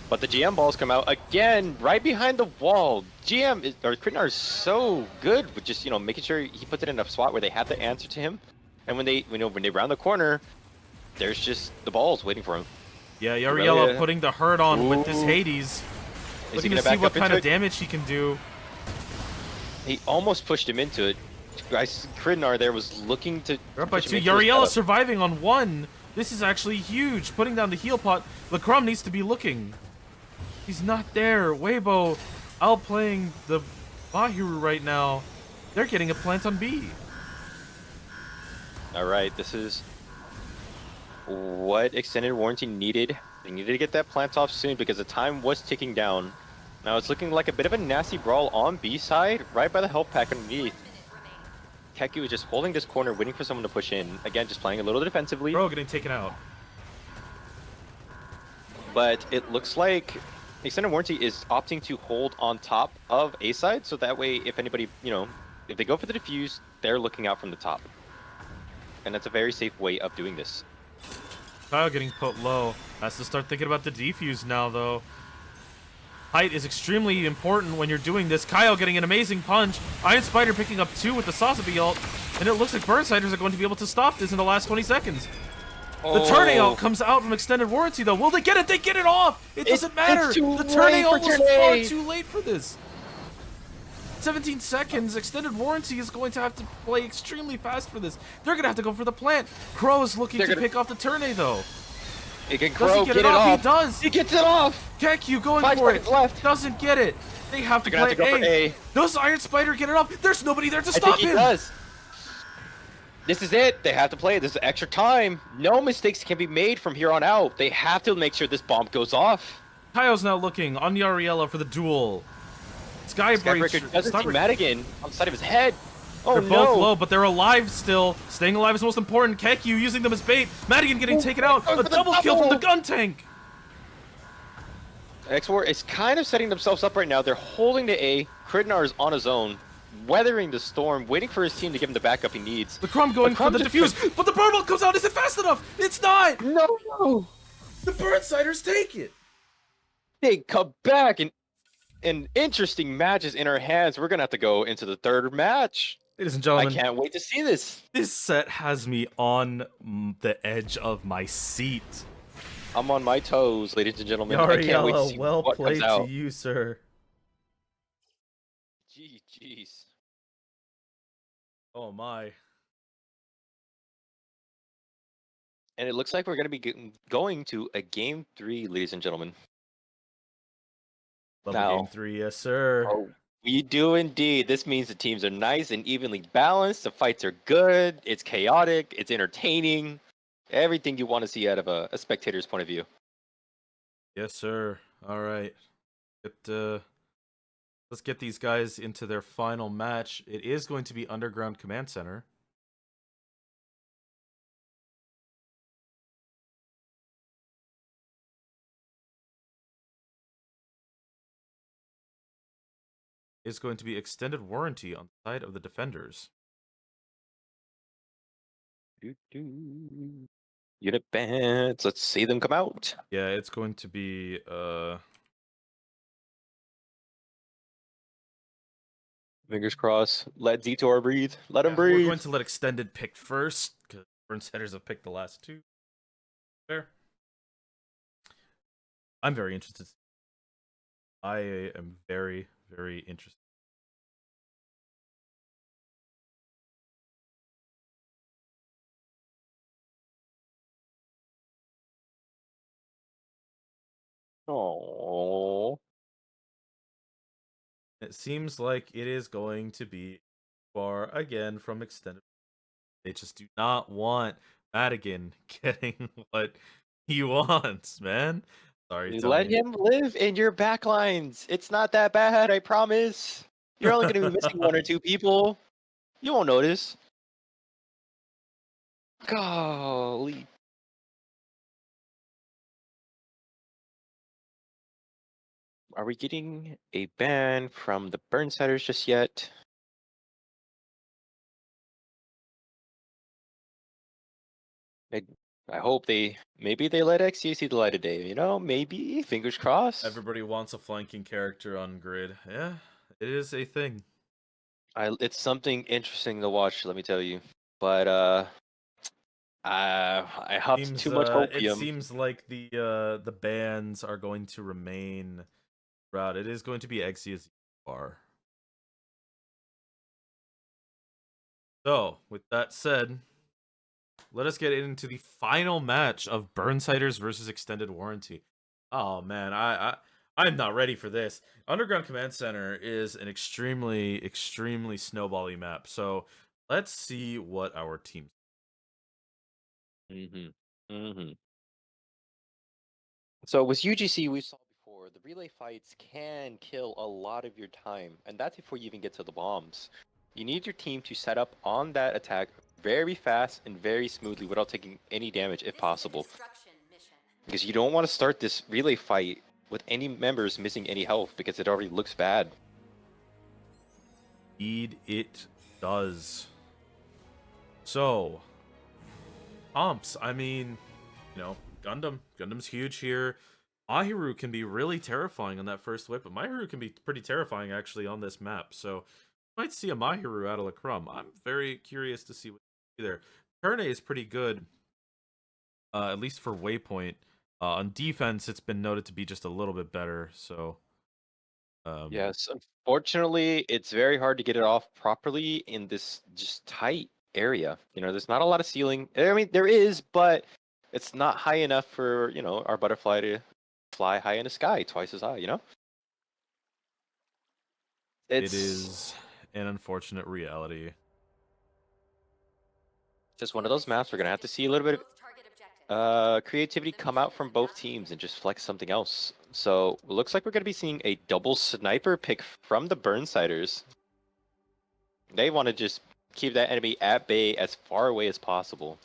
A: But the GM balls come out again, right behind the wall. Kridnar is so good with just making sure he puts it in a spot where they have to answer to him, and when they round the corner, there's just the balls waiting for him.
B: Yeah, Yariella putting the hurt on with this Hades. Looking to see what kind of damage he can do.
A: He almost pushed him into it. Kridnar there was looking to.
B: We're up by 2. Yariella surviving on 1. This is actually huge. Putting down the heal pot. Lichgrave needs to be looking. He's not there. Weibo outplaying the Mahiru right now. They're getting a plant on B.
A: All right, this is what extended warranty needed. They needed to get that plant off soon because the time was ticking down. Now it's looking like a bit of a nasty brawl on B side, right by the health pack underneath. Keku is just holding this corner, waiting for someone to push in. Again, just playing a little defensively.
B: Bro, getting taken out.
A: But it looks like extended warranty is opting to hold on top of A side, so that way if anybody, if they go for the defuse, they're looking out from the top. And that's a very safe way of doing this.
B: Kyle getting put low. Has to start thinking about the defuse now, though. Height is extremely important when you're doing this. Kyle getting an amazing punch. Iron Spider picking up 2 with the Sasabi ult. And it looks like Burnsiders are going to be able to stop this in the last 20 seconds. The turning ult comes out from extended warranty, though. Will they get it? They get it off! It doesn't matter! The turning ult was far too late for this. 17 seconds. Extended warranty is going to have to play extremely fast for this. They're going to have to go for the plant. Crow is looking to pick off the turn-A, though.
A: Does he get it off?
B: He does.
A: He gets it off.
B: Keku going
A: 5
B: for it.
A: seconds left.
B: Doesn't get it. They have to play A. Does Iron Spider get it off? There's nobody there to stop him.
A: He does. This is it. They have to play. This is extra time. No mistakes can be made from here on out. They have to make sure this bomb goes off.
B: Kaio's now looking on Yariella for the duel.
A: Skybreaker doesn't see Madigan on the side of his head. Oh,
B: they're both low, but they're alive still. Staying alive is most important. Keku using them as bait. Madigan getting taken out. A double kill from the gun tank.
A: X4 is kind of setting themselves up right now. They're holding the A. Kridnar is on his own, weathering the storm, waiting for his team to give him the backup he needs.
B: The Crumb going for the defuse, but the burn bolt comes out. Is it fast enough? It's not.
A: No.
B: The Burnsiders take it.
A: They come back and interesting matches in our hands. We're gonna have to go into the third match.
B: Ladies and gentlemen,
A: I can't wait to see this.
B: This set has me on the edge of my seat.
A: I'm on my toes, ladies and gentlemen. I can't wait to see
B: well
A: what
B: played
A: comes out.
B: to you, sir.
A: Jeez.
B: Oh my.
A: And it looks like we're going to be going to a game 3, ladies and gentlemen.
B: Game 3, yes, sir.
A: Oh, we do indeed. This means the teams are nice and evenly balanced. The fights are good. It's chaotic. It's entertaining. Everything you want to see out of a spectator's point of view.
B: Yes, sir. All right. Let's get these guys into their final match. It is going to be Underground Command Center. Is going to be extended warranty on the side of the defenders.
A: Unit bands. Let's see them come out.
B: Yeah, it's going to be
A: fingers crossed. Let Zitor breathe. Let him breathe.
B: We're going to let extended pick first because Burnsiders have picked the last 2. Fair. I'm very interested. I am very, very interested.
A: Oh.
B: It seems like it is going to be far again from extended. They just do not want Madigan getting what he wants, man. Sorry,
A: Let him live in your backlines. It's not that bad, I promise. You're only going to be missing 1 or 2 people. You won't notice. Golly. Are we getting a ban from the Burnsiders just yet? I hope maybe they let XC see the light of day, maybe, fingers crossed.
B: Everybody wants a flanking character on grid. Yeah, it is a thing.
A: It's something interesting to watch, let me tell you. But I huffed too much opium.
B: It seems like the bans are going to remain throughout. It is going to be XC as you are. So, with that said, let us get into the final match of Burnsiders versus Extended Warranty. Oh man, I'm not ready for this. Underground Command Center is an extremely snowbally map. So let's see what our teams.
A: Mm-hmm. Mm-hmm. So with UGC, we saw before the relay fights can kill a lot of your time, and that's before you even get to the bombs. You need your team to set up on that attack very fast and very smoothly without taking any damage if possible. Because you don't want to start this relay fight with any members missing any health because it already looks bad.
B: Indeed, it does. So, comps. I mean, Gundam's huge here. Mahiru can be really terrifying on that first whip, but Mahiru can be pretty terrifying actually on this map. So, you might see a Mahiru out of Lacrum. I'm very curious to see what there. Turne is pretty good, at least for Waypoint. On defense, it's been noted to be just a little bit better. So,
A: Yes, unfortunately, it's very hard to get it off properly in this just tight area. There's not a lot of ceiling. I mean, there is, but it's not high enough for, our butterfly to fly high in the sky, twice as high.
B: it
A: It's
B: is an unfortunate reality.
A: just one of those maps we're gonna have to see a little bit of creativity come out from both teams and just flex something else. So it looks like we're gonna be seeing a double sniper pick from the Burnsiders. They want to just keep that enemy at bay as far away as possible.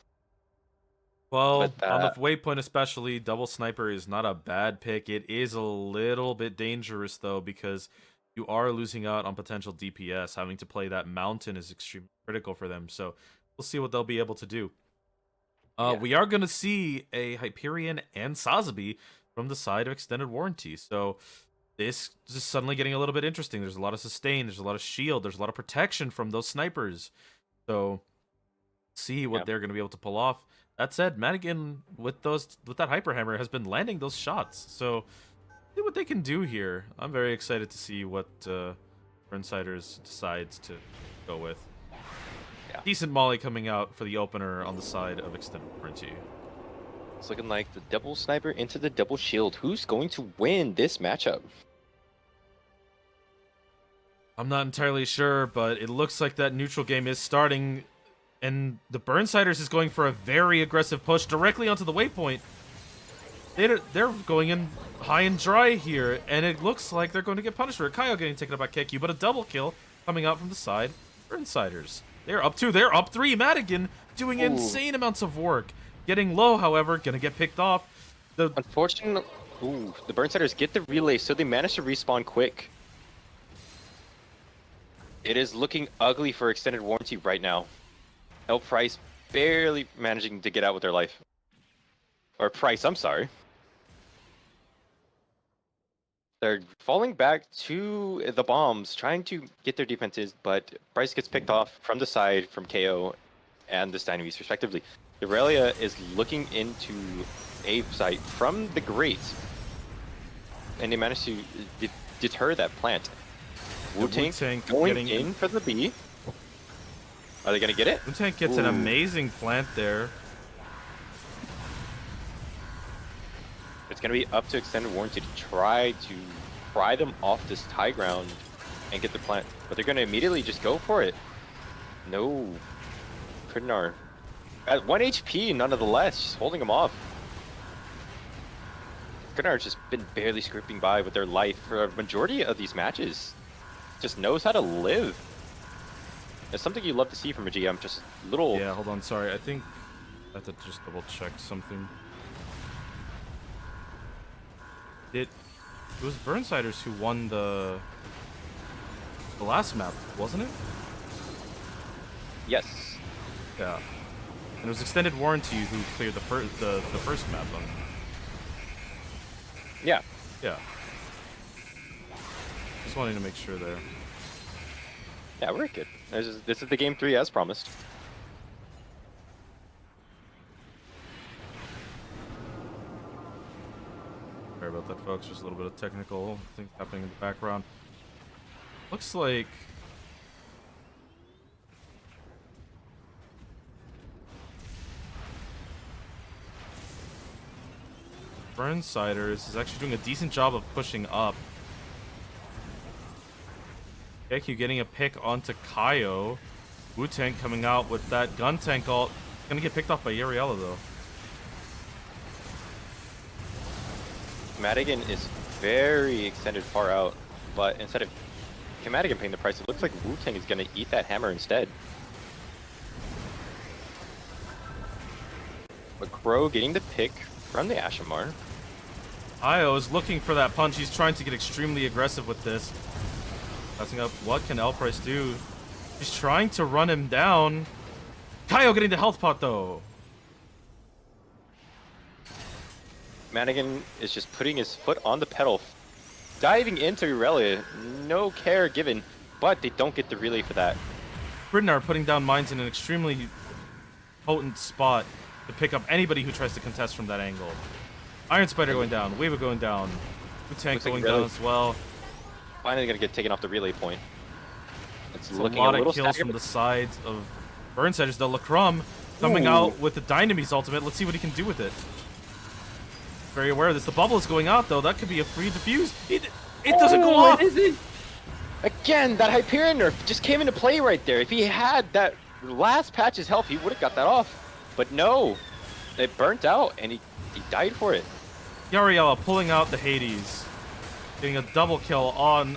B: Well,
A: But
B: on the Waypoint especially, double sniper is not a bad pick. It is a little bit dangerous though, because you are losing out on potential DPS. Having to play that mountain is extremely critical for them. So we'll see what they'll be able to do.
A: Yeah.
B: We are going to see a Hyperion and Sazabi from the side of Extended Warranty. So this is suddenly getting a little bit interesting. There's a lot of sustain, there's a lot of shield, there's a lot of protection from those snipers. So see what they're going to be able to pull off. That said, Madigan with that Hyper Hammer has been landing those shots. So see what they can do here. I'm very excited to see what Burnsiders decides to go with.
A: Yeah.
B: Decent molly coming out for the opener on the side of Extended Warranty.
A: It's looking like the double sniper into the double shield. Who's going to win this matchup?
B: I'm not entirely sure, but it looks like that neutral game is starting, and the Burnsiders is going for a very aggressive push directly onto the waypoint. They're going in high and dry here, and it looks like they're going to get punished for it. Kaio getting taken up by KQ, but a double kill coming out from the side. Burnsiders. They're up 2, they're up 3. Madigan doing insane amounts of work. Getting low, however, gonna get picked off.
A: Unfortunately, the Burnsiders get the relay, so they manage to respawn quick. It is looking ugly for Extended Warranty right now. L Price barely managing to get out with their life. Or Price, I'm sorry. They're falling back to the bombs, trying to get their defenses, but Price gets picked off from the side from KO and the Dynamis, respectively. Aurelia is looking into A site from the Great, and they manage to deter that plant. Wu-Tank going in for the B. Are they going to get it?
B: Wu-Tank gets an amazing plant there.
A: It's going to be up to Extended Warranty to try to pry them off this high ground and get the plant. But they're going to immediately just go for it. No. Krydnar. At 1 HP, nonetheless, just holding him off. Krydnar's just been barely scraping by with their life for a majority of these matches. Just knows how to live. It's something you love to see from a GM, just little...
B: Yeah, hold on, sorry. I think I have to just double check something. It was Burnsiders who won the last map, wasn't it?
A: Yes.
B: Yeah. And it was Extended Warranty who cleared the first map on.
A: Yeah.
B: Yeah. Just wanting to make sure there.
A: Yeah, we're good. This is the game 3 as promised.
B: Sorry about that, folks. Just a little bit of technical things happening in the background. Looks like Burnsiders is actually doing a decent job of pushing up. KQ getting a pick onto Kaio. Wu-Tank coming out with that gun tank ult. Gonna get picked off by Uriella though.
A: Madigan is very extended far out, but instead of Madigan paying the price, it looks like Wu-Tang is going to eat that hammer instead. But Crow getting the pick from the Ashamar.
B: Io is looking for that punch. He's trying to get extremely aggressive with this. Passing up. What can L-Price do? He's trying to run him down. Kaio getting the health pot though.
A: Madigan is just putting his foot on the pedal, diving into Irelia. No care given, but they don't get the relay for that.
B: Britain are putting down mines in an extremely potent spot to pick up anybody who tries to contest from that angle. Iron Spider going down, Weaver going down, Wu-Tang going down as well.
A: Finally gonna get taken off the relay point. It's looking
B: a lot
A: a little
B: of kills from the sides of Burnsiders. The Lacrum coming out with the Dynamis ultimate. Let's see what he can do with it. Very aware of this. The bubble is going out though. That could be a free defuse. It doesn't go off.
A: Is it? Again, that Hyperion nerf just came into play right there. If he had that last patch's health, he would have got that off. But no, it burnt out and he died for it.
B: Yariella pulling out the Hades, getting a double kill on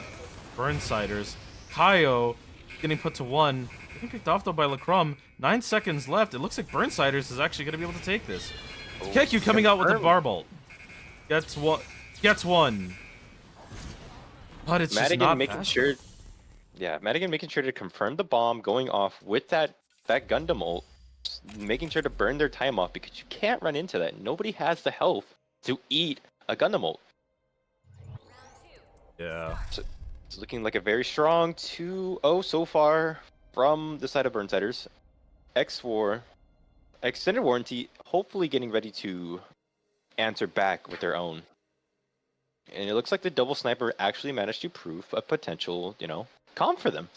B: Burnsiders. Kaio getting put to 1. Getting picked off though by Lacrum. 9 seconds left. It looks like Burnsiders is actually going to be able to take this. Kekyu coming out with the Barbolt. Gets one. But it's
A: Madigan
B: just not
A: making
B: fast.
A: sure. Yeah, Madigan making sure to confirm the bomb going off with that Gundam ult, making sure to burn their time off because you can't run into that. Nobody has the health to eat a Gundam ult.
B: Yeah.
A: So it's looking like a very strong 2-0 so far from the side of Burnsiders. X4 Extended Warranty hopefully getting ready to answer back with their own. And it looks like the double sniper actually managed to prove a potential, comp for them.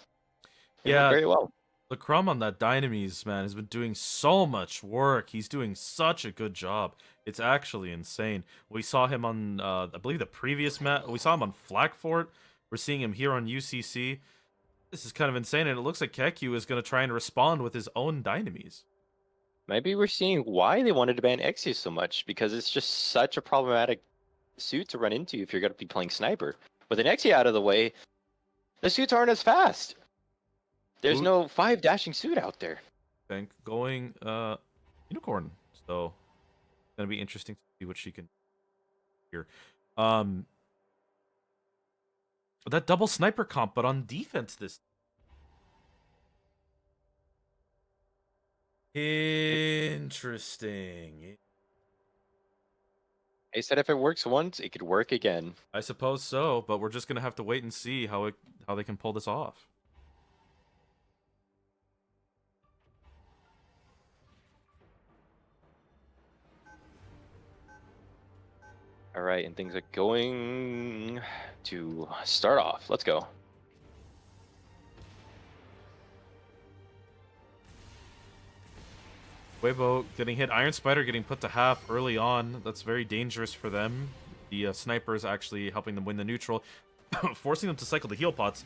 A: It went very well.
B: Lacrum on that Dynamis, man, has been doing so much work. He's doing such a good job. It's actually insane. We saw him on, I believe, the previous match. We saw him on Flak Fort. We're seeing him here on UCC. This is kind of insane, and it looks like Kekyu is going to try and respond with his own Dynamis.
A: Maybe we're seeing why they wanted to ban Exia so much, because it's just such a problematic suit to run into if you're going to be playing Sniper. With an Exia out of the way, the suits aren't as fast. There's no 5 dashing suit out there.
B: I think going Unicorn, so it's going to be interesting to see what she can do here. That double sniper comp, but on defense this. Interesting.
A: I said if it works once, it could work again.
B: I suppose so, but we're just gonna have to wait and see how they can pull this off.
A: All right, and things are going to start off. Let's go.
B: Weibo getting hit. Iron Spider getting put to half early on. That's very dangerous for them. The snipers actually helping them win the neutral, forcing them to cycle the heal pots.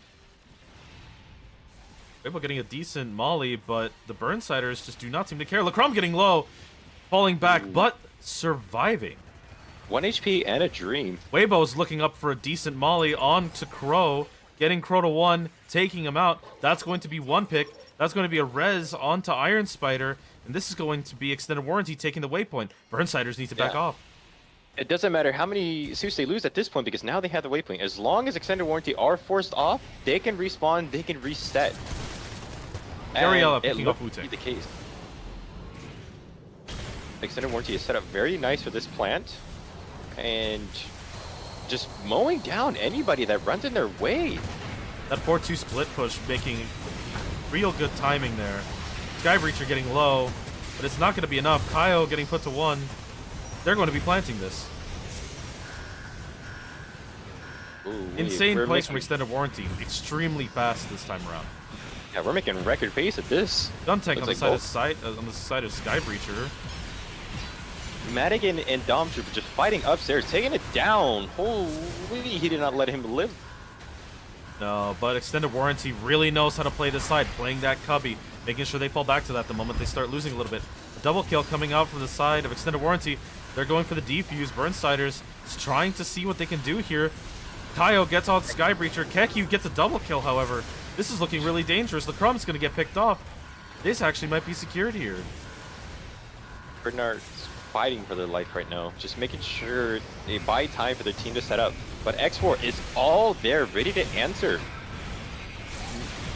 B: Weibo getting a decent molly, but the Burnsiders just do not seem to care. Lacrum getting low, falling back, but surviving.
A: 1 HP and a dream.
B: Weibo's looking up for a decent molly on to Crow, getting Crow to 1, taking him out. That's going to be 1 pick. That's going to be a res onto Iron Spider, and this is going to be Extended Warranty taking the waypoint. Burnsiders need to back off.
A: It doesn't matter how many suits they lose at this point because now they have the waypoint. As long as Extended Warranty are forced off, they can respawn, they can reset.
B: Ariella picking off Wu-Tang.
A: The case. Extended Warranty is set up very nice for this plant. And just mowing down anybody that runs in their way.
B: That 4-2 split push making real good timing there. Skybreacher getting low, but it's not going to be enough. Kaio getting put to 1. They're going to be planting this.
A: Ooh,
B: Insane place from Extended Warranty. Extremely fast this time around.
A: Yeah, we're making record pace at this.
B: Gun tank on the side of Skybreacher.
A: Madigan and Dom Trooper just fighting upstairs, taking it down. Holy, he did not let him live.
B: No, but Extended Warranty really knows how to play this side, playing that cubby, making sure they fall back to that the moment they start losing a little bit. A double kill coming out from the side of Extended Warranty. They're going for the defuse. Burnsiders is trying to see what they can do here. Kaio gets on Skybreacher. Keku gets a double kill, however. This is looking really dangerous. The Crumb's going to get picked off. This actually might be secured here.
A: Bernard's fighting for their life right now, just making sure they buy time for their team to set up. But X4 is all there, ready to answer.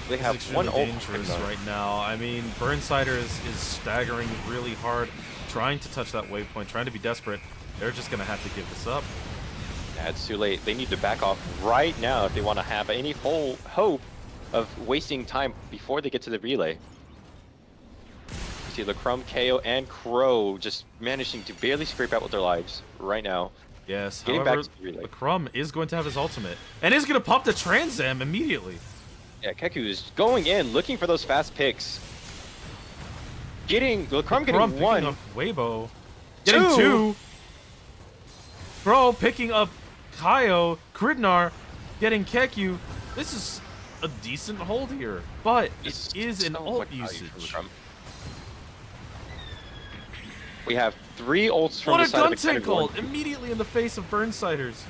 A: They have one ult
B: dangerous right now. I mean, Burnsiders is staggering really hard, trying to touch that waypoint, trying to be desperate. They're just going to have to give this up.
A: Yeah, it's too late. They need to back off right now if they want to have any hope of wasting time before they get to the relay. You see Lichgrave, KO, and Crow just managing to barely scrape out with their lives right now.
B: Yes,
A: Getting
B: however,
A: back to the relay.
B: Lichgrave is going to have his ultimate, and is going to pop the Transam immediately.
A: Yeah, Keku is going in, looking for those fast picks. Lichgrave getting one.
B: Picking up Weibo. Getting two. Crow picking up Kaio. Kridnar getting Keku. This is a decent hold here, but it is an ult usage.
A: We have 3 ults from
B: what
A: the
B: a
A: side
B: gun
A: of
B: tank ult immediately in the face of Burnsiders.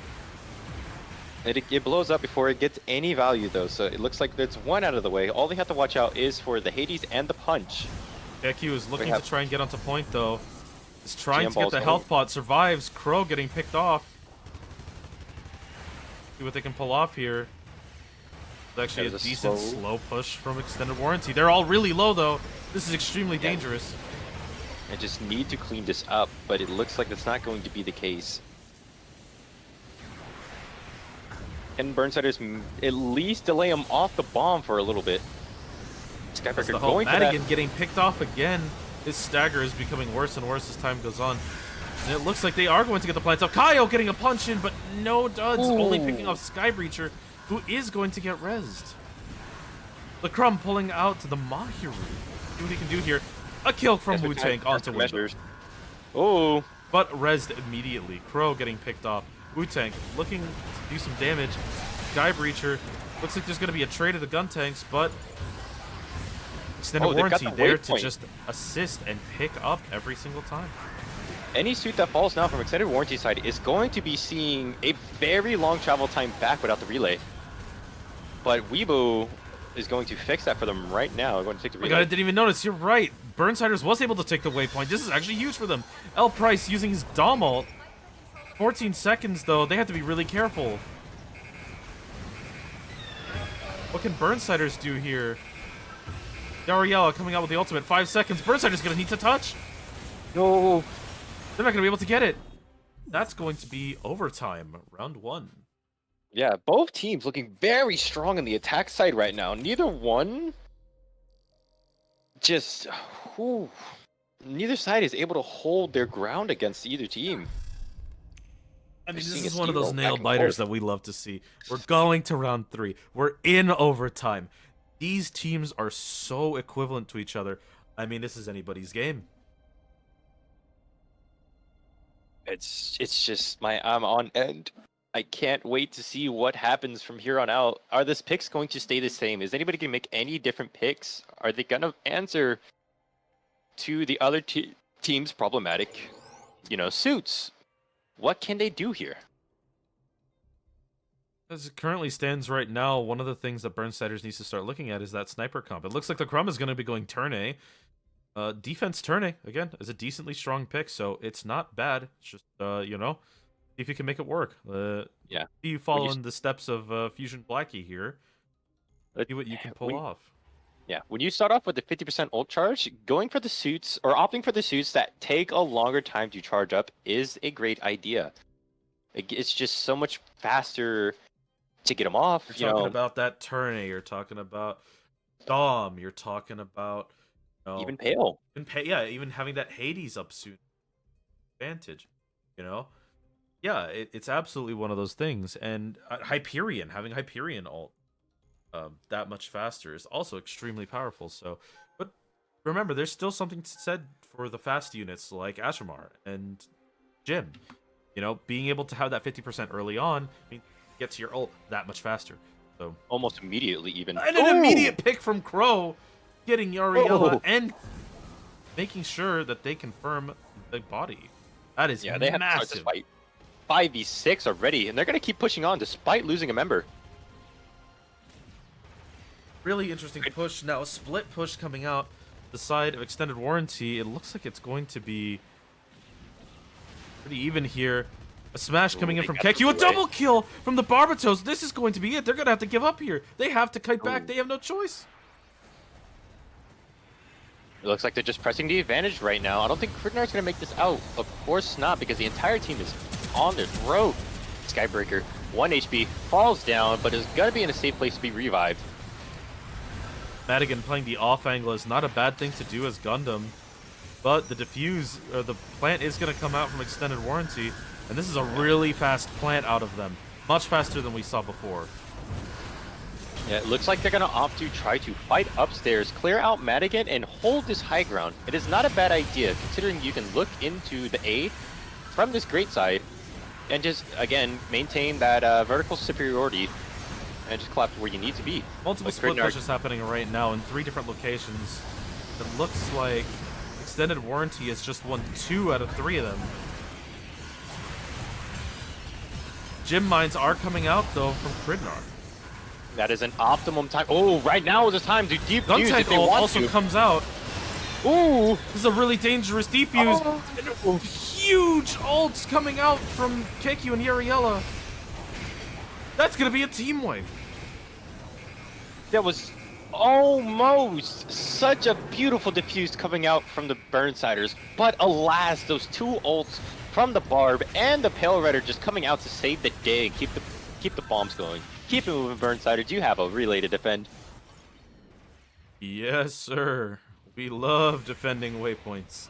A: It blows up before it gets any value though, so it looks like it's one out of the way. All they have to watch out is for the Hades and the punch.
B: Keku is looking to try and get onto point though. Is trying to get the health pot, survives. Crow getting picked off. See what they can pull off here. It's actually a decent slow push from Extended Warranty. They're all really low though. This is extremely dangerous.
A: I just need to clean this up, but it looks like that's not going to be the case. And Burnsiders at least delay him off the bomb for a little bit. Skybreaker going for that.
B: Madigan getting picked off again. This stagger is becoming worse and worse as time goes on. And it looks like they are going to get the plants up. Kaio getting a punch in, but no duds.
A: Ooh.
B: Only picking off Skybreacher, who is going to get rezzed. Lichgrave pulling out to the Mahiru. See what he can do here. A kill from Wu-Tank onto Weibo.
A: Oh.
B: But rezzed immediately. Crow getting picked off. Wu-Tank looking to do some damage. Skybreacher. Looks like there's going to be a trade of the gun tanks, but Extended Warranty there to just assist and pick up every single time.
A: Any suit that falls now from Extended Warranty side is going to be seeing a very long travel time back without the relay. But Weibo is going to fix that for them right now. I'm going to take the relay.
B: Oh my God, I didn't even notice. You're right. Burnsiders was able to take the waypoint. This is actually huge for them. L Price using his Dom ult. 14 seconds, though. They have to be really careful. What can Burnsiders do here? Yariella coming out with the ultimate. 5 seconds. Burnsiders going to need to touch.
A: No.
B: They're not going to be able to get it. That's going to be overtime. Round 1.
A: Yeah, both teams looking very strong on the attack side right now. Neither one just... Whew, neither side is able to hold their ground against either team.
B: I mean, this is one of those nail biters that we love to see. We're going to round 3. We're in overtime. These teams are so equivalent to each other. I mean, this is anybody's game.
A: It's just I'm on end. I can't wait to see what happens from here on out. Are the picks going to stay the same? Is anybody going to make any different picks? Are they going to answer to the other team's problematic, suits? What can they do here?
B: As it currently stands right now, one of the things that Burnsiders needs to start looking at is that sniper comp. It looks like the Crumb is going to be going turn A. Defense turn A, again, is a decently strong pick, so it's not bad. It's just, see if you can make it work.
A: Yeah.
B: You follow in the steps of Fusion Blackie here. See what you can pull off.
A: Yeah, when you start off with the 50% ult charge, going for the suits, or opting for the suits that take a longer time to charge up is a great idea. It's just so much faster to get them off.
B: You're talking about that turn A, you're talking about Dom, you're talking about...
A: even Pale.
B: Even having that Hades up soon. Advantage, Yeah, it's absolutely one of those things. And Hyperion, having Hyperion ult that much faster is also extremely powerful. So, but remember, there's still something said for the fast units like Ashamar and Jim. Being able to have that 50% early on means you get to your ult that much faster. So
A: almost immediately, even.
B: And an immediate pick from Crow, getting Yariella and making sure that they confirm the body. That is
A: Yeah, they have to start this
B: massive.
A: fight. 5v6 already, and they're going to keep pushing on despite losing a member.
B: Really interesting push. Now, a split push coming out the side of extended warranty. It looks like it's going to be pretty even here. A smash coming in from Keku. A double kill from the Barbatos. This is going to be it. They're going to have to give up here. They have to kite back. They have no choice.
A: It looks like they're just pressing the advantage right now. I don't think Kridnar's going to make this out. Of course not, because the entire team is on their throat. Skybreaker, 1 HP, falls down, but is going to be in a safe place to be revived.
B: Madigan playing the off angle is not a bad thing to do as Gundam, but the defuse, or the plant is going to come out from extended warranty, and this is a really fast plant out of them. Much faster than we saw before.
A: Yeah, it looks like they're going to opt to try to fight upstairs, clear out Madigan, and hold this high ground. It is not a bad idea, considering you can look into the A from this great side, and just, again, maintain that vertical superiority, and just collapse where you need to be.
B: Multiple split pushes happening right now in 3 different locations. It looks like extended warranty has just won 2 out of 3 of them. Gym mines are coming out, though, from Kridnar.
A: That is an optimum time. Oh, right now is the time to defuse if they want
B: also
A: to.
B: comes out.
A: Ooh!
B: This is a really dangerous defuse.
A: Oh.
B: Huge ults coming out from Keku and Yariella. That's going to be a team wipe.
A: That was almost such a beautiful defuse coming out from the Burnsiders. But alas, those 2 ults from the Barb and the Pale Redder just coming out to save the day and keep the bombs going. Keep it moving, Burnsiders. You have a relay to defend.
B: Yes, sir. We love defending waypoints.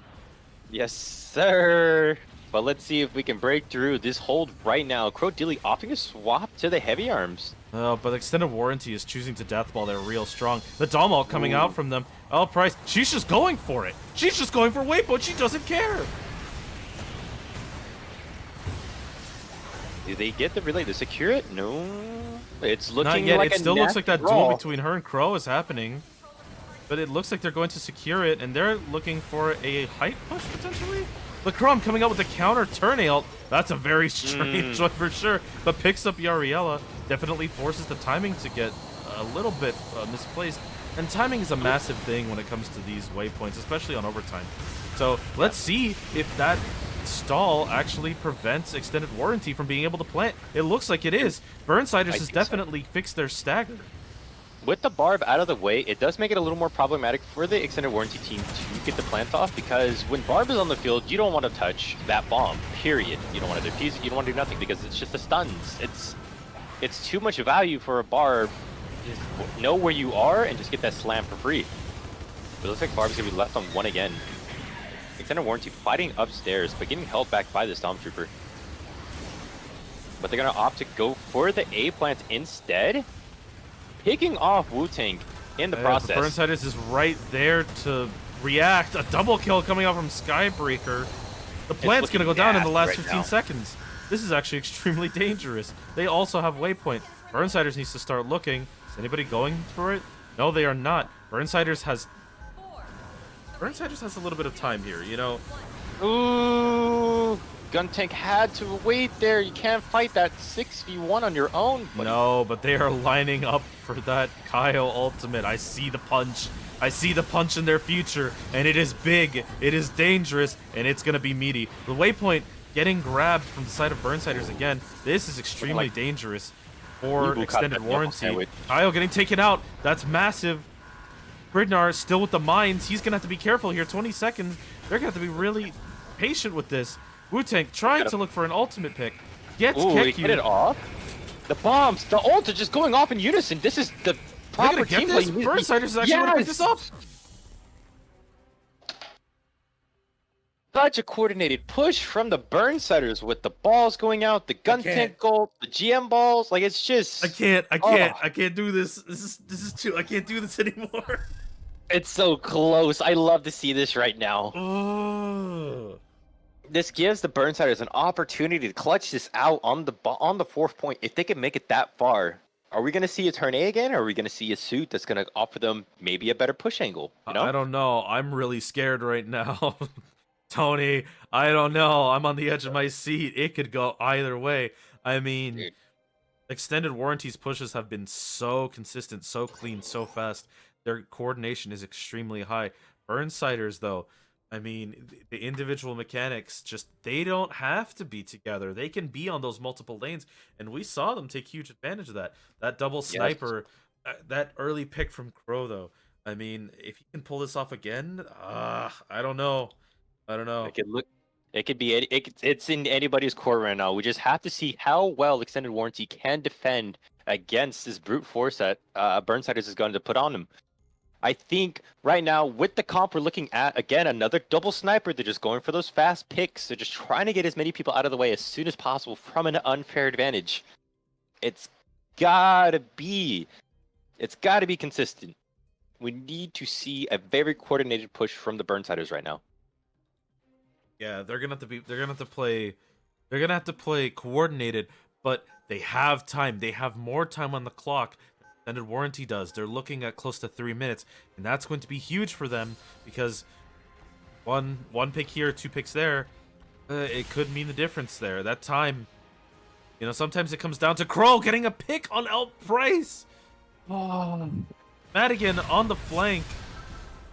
A: Yes, sir. But let's see if we can break through this hold right now. Crowdilly opting to swap to the heavy arms.
B: But extended warranty is choosing to deathball. They're real strong. The Domal coming out from them. Oh, Price. She's just going for it. She's just going for waypoint. She doesn't care.
A: Do they get the relay to secure it? No. It's looking
B: Not yet.
A: like
B: It still looks like that
A: draw.
B: duel between her and Crow is happening. But it looks like they're going to secure it, and they're looking for a height push, potentially? Lacrom coming out with the counter turn ult. That's a very strange one for sure. But picks up Yariella. Definitely forces the timing to get a little bit misplaced. And timing is a massive thing when it comes to these waypoints, especially on overtime. So let's see if that stall actually prevents extended warranty from being able to plant. It looks like it is. Burnsiders has definitely fixed their stagger.
A: With the Barb out of the way, it does make it a little more problematic for the extended warranty team to get the plant off, because when Barb is on the field, you don't want to touch that bomb, period. You don't want to defuse it, you don't want to do nothing, because it's just the stuns. It's too much value for a Barb. Just know where you are and just get that slam for free. But it looks like Barb's going to be left on 1 again. Extended warranty fighting upstairs, but getting held back by the Stormtrooper. But they're going to opt to go for the A plant instead, picking off Wu-Tang in the process.
B: Burnsiders is right there to react. A double kill coming out from Skybreaker. The plant's going to go down in the last 15 seconds. This is actually extremely dangerous. They also have waypoint. Burnsiders needs to start looking. Is anybody going for it? No, they are not. Burnsiders has a little bit of time here, you know.
A: Ooh, Guntank had to wait there. You can't fight that 6v1 on your own. Buddy.
B: No, but they are lining up for that Kyle ultimate. I see the punch. I see the punch in their future, and it is big, it is dangerous, and it's going to be meaty. The waypoint getting grabbed from the side of Burnsiders again. This is extremely dangerous for extended warranty. Kyle getting taken out. That's massive. Kridnar still with the mines. He's going to have to be careful here. 20 seconds. They're going to have to be really patient with this. Wu-Tang trying to look for an ultimate pick. Gets Keku.
A: Get it off. The bombs, the ult are just going off in unison. This is the proper team play.
B: Burnsiders is actually going to pick this up.
A: Such a coordinated push from the Burnsiders with the balls going out, the Guntank ult, the GM balls. Like, it's just...
B: I can't do this. This is too... I can't do this anymore.
A: It's so close. I love to see this right now.
B: Oh.
A: This gives the Burnsiders an opportunity to clutch this out on the 4th point if they can make it that far. Are we going to see a turn A again, or are we going to see a suit that's going to offer them maybe a better push angle? You know?
B: I don't know. I'm really scared right now. Tony, I don't know. I'm on the edge of my seat. It could go either way. I mean,
A: Dude.
B: extended warranties pushes have been so consistent, so clean, so fast. Their coordination is extremely high. Burnsiders, though, I mean, the individual mechanics just they don't have to be together. They can be on those multiple lanes, and we saw them take huge advantage of that. That double
A: Yes.
B: sniper, that early pick from Crow, though. I mean, if he can pull this off again, I don't know. I don't know.
A: It could be. It's in anybody's court right now. We just have to see how well extended warranty can defend against this brute force that Burnsiders is going to put on him. I think right now with the comp we're looking at again another double sniper. They're just going for those fast picks. They're just trying to get as many people out of the way as soon as possible from an unfair advantage. It's gotta be consistent. We need to see a very coordinated push from the Burnsiders right now.
B: Yeah, they're gonna have to play coordinated, but they have time. They have more time on the clock than extended warranty does. They're looking at close to 3 minutes, and that's going to be huge for them because one pick here, 2 picks there, it could mean the difference there. That time, you know, sometimes it comes down to Crow getting a pick on Price. Oh. Madigan on the flank.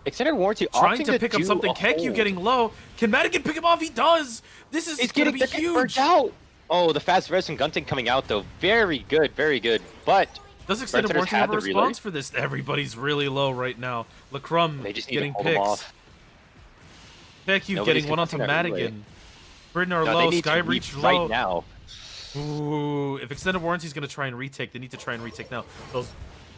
A: Extended warranty
B: Trying to pick up something. Keku getting low. Can Madigan pick him off? He does. This is going to be huge.
A: Out. Oh, the fast res and gunting coming out though. Very good, very good. But
B: does extended warranty have a response for this? Everybody's really low right now. Lacrum getting picks. Keku getting one onto Madigan. Bridnar low. Skybreach low.
A: Right now.
B: Ooh, if extended warranty is going to try and retake, they need to try and retake now. Those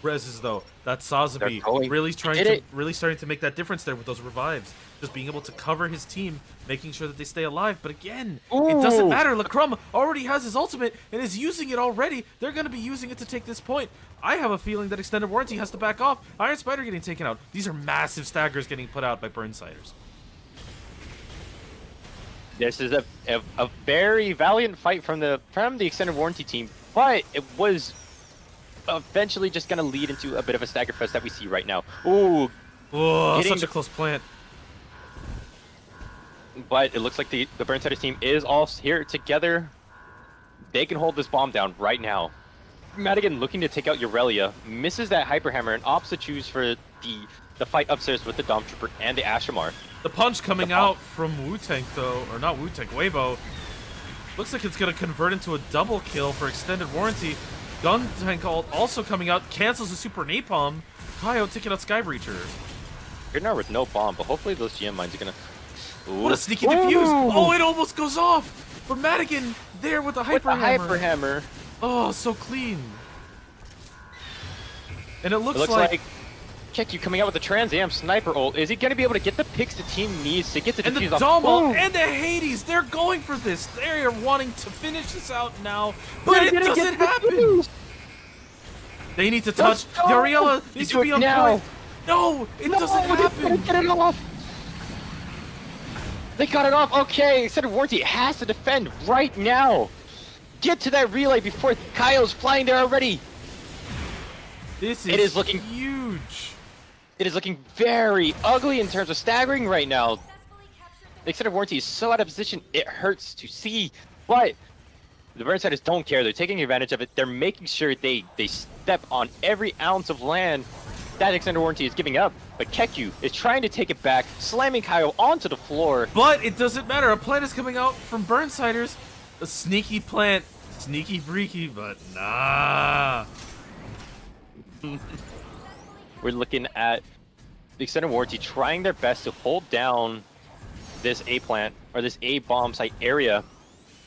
B: reses though, that Sazabi really starting to make that difference there with those revives. Just being able to cover his team, making sure that they stay alive. But again, it doesn't matter. Lacrum already has his ultimate and is using it already. They're going to be using it to take this point. I have a feeling that extended warranty has to back off. Iron Spider getting taken out. These are massive staggers getting put out by Burnsiders.
A: This is a very valiant fight from the extended warranty team, but it was eventually just going to lead into a bit of a stagger fest that we see right now. Ooh.
B: Oh, such a close plant.
A: But it looks like the Burnsiders team is all here together. They can hold this bomb down right now. Madigan looking to take out Aurelia, misses that Hyper Hammer, and opts to choose for the fight upstairs with the Dom Trooper and the Ashamar.
B: The punch coming out from Wu-Tank though, or not Wu-Tank, Weibo. Looks like it's going to convert into a double kill for extended warranty. Gun Tank ult also coming out, cancels the Super Napalm. Kaio taking out Skybreacher.
A: Bridnar with no bomb, but hopefully those GM mines are gonna... Ooh.
B: What a sneaky defuse! Oh, it almost goes off! But Madigan there with the Hyper
A: Hammer.
B: Oh, so clean. And it looks
A: like Keku coming out with the Trans Am Sniper ult. Is he gonna be able to get the picks the team needs to get the defuse
B: off? And the Dom ult and the Hades, they're going for this. They are wanting to finish this out now, but it doesn't happen. They need to touch. Yariella needs to be on point. No, it doesn't happen.
A: Get it off. They got it off. Okay, extended warranty has to defend right now. Get to that relay before Kaio's flying there already.
B: It is looking
A: huge. It is looking very ugly in terms of staggering right now. The extended warranty is so out of position, it hurts to see. But the Burnsiders don't care. They're taking advantage of it. They're making sure they step on every ounce of land that extended warranty is giving up. But Keku is trying to take it back, slamming Kaio onto the floor.
B: But it doesn't matter. A plant is coming out from Burnsiders. A sneaky plant. Sneaky breaky, but nah.
A: We're looking at the extended warranty trying their best to hold down this A plant or this A bomb site area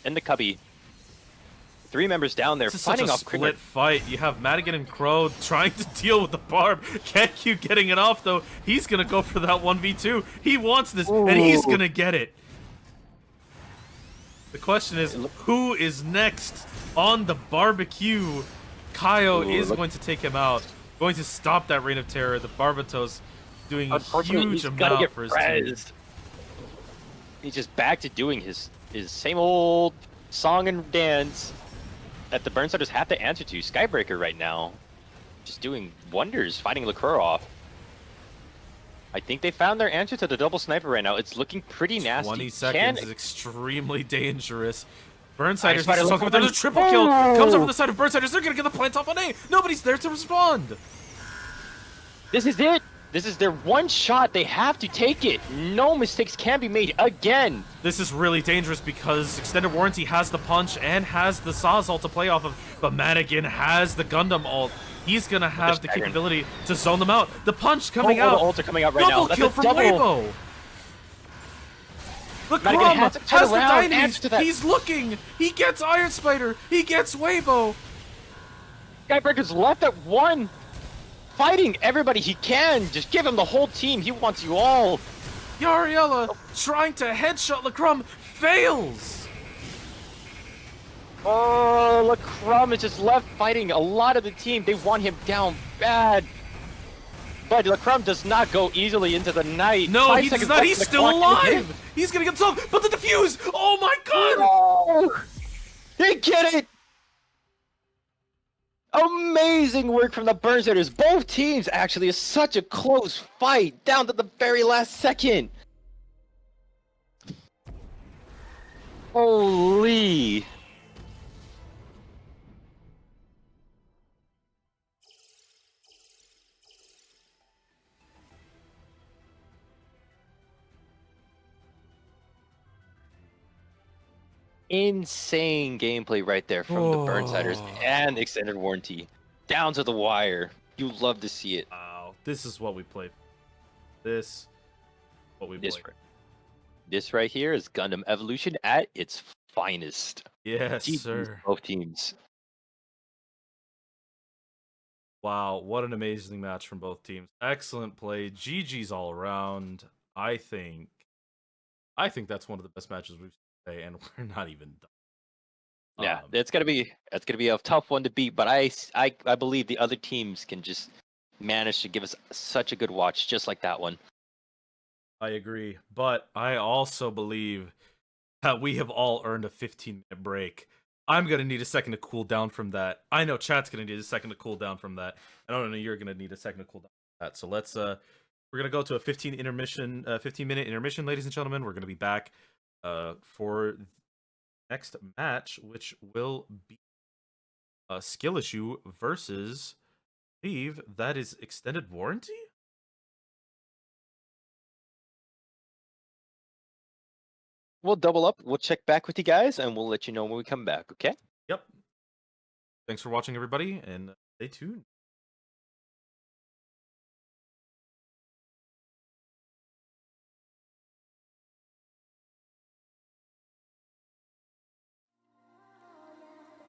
A: in the cubby. 3 members down there fighting off
B: Krigner. Split fight. You have Madigan and Crow trying to deal with the barb. Keku getting it off though. He's gonna go for that 1v2. He wants this, and he's gonna get it. The question is, who is next on the barbecue? Kaio is going to take him out. Going to stop that reign of terror. The Barbatos doing a huge amount for his team.
A: He's just back to doing his same old song and dance that the Burnsiders have to answer to. Skybreaker right now, just doing wonders, fighting LaCroix off. I think they found their answer to the double sniper right now. It's looking pretty nasty.
B: 20 seconds is extremely dangerous. Burnsiders
A: Spider
B: needs to talk about there's a triple kill. Comes over the side of Burnsiders. They're going to get the plant off on A. Nobody's there to respond.
A: This is it. This is their one shot. They have to take it. No mistakes can be made again.
B: This is really dangerous because Extended Warranty has the punch and has the Saw's ult to play off of, but Madigan has the Gundam ult. He's gonna have the capability to zone them out. The punch coming out.
A: The ults are coming out right now.
B: Double kill from Weibo. Look,
A: Madigan
B: has the
A: Answer to that.
B: He's looking. He gets Iron Spider. He gets Weibo.
A: Skybreaker's left at 1. Fighting everybody he can. Just give him the whole team. He wants you all.
B: Yariella trying to headshot Lacrum fails.
A: Oh, Lacrum is just left fighting a lot of the team. They want him down bad. But Lacrum does not go easily into the night.
B: No, he does not. He's still alive. He's gonna get solved. But the defuse. Oh my god.
A: No! They get it. Amazing work from the Burnsiders. Both teams actually is such a close fight down to the very last second. Holy. Insane gameplay right there from the Burnsiders and Extended Warranty. Down to the wire. You love to see it.
B: Wow, this is what we play. This
A: right here is Gundam Evolution at its finest.
B: Yes, sir.
A: Both teams.
B: Wow, what an amazing match from both teams. Excellent play. GG's all around. I think that's one of the best matches we've seen today, and we're not even done.
A: Yeah, it's gonna be a tough one to beat, but I believe the other teams can just manage to give us such a good watch, just like that one.
B: I agree, but I also believe that we have all earned a 15-minute break. I'm gonna need a second to cool down from that. I know chat's gonna need a second to cool down from that. I don't know you're gonna need a second to cool down from that. So let's we're gonna go to a 15-minute intermission, ladies and gentlemen. We're gonna be back for next match, which will be a skill issue versus, I believe that is Extended Warranty.
A: We'll double up. We'll check back with you guys, and we'll let you know when we come back. Okay?
B: Yep. Thanks for watching, everybody, and stay tuned.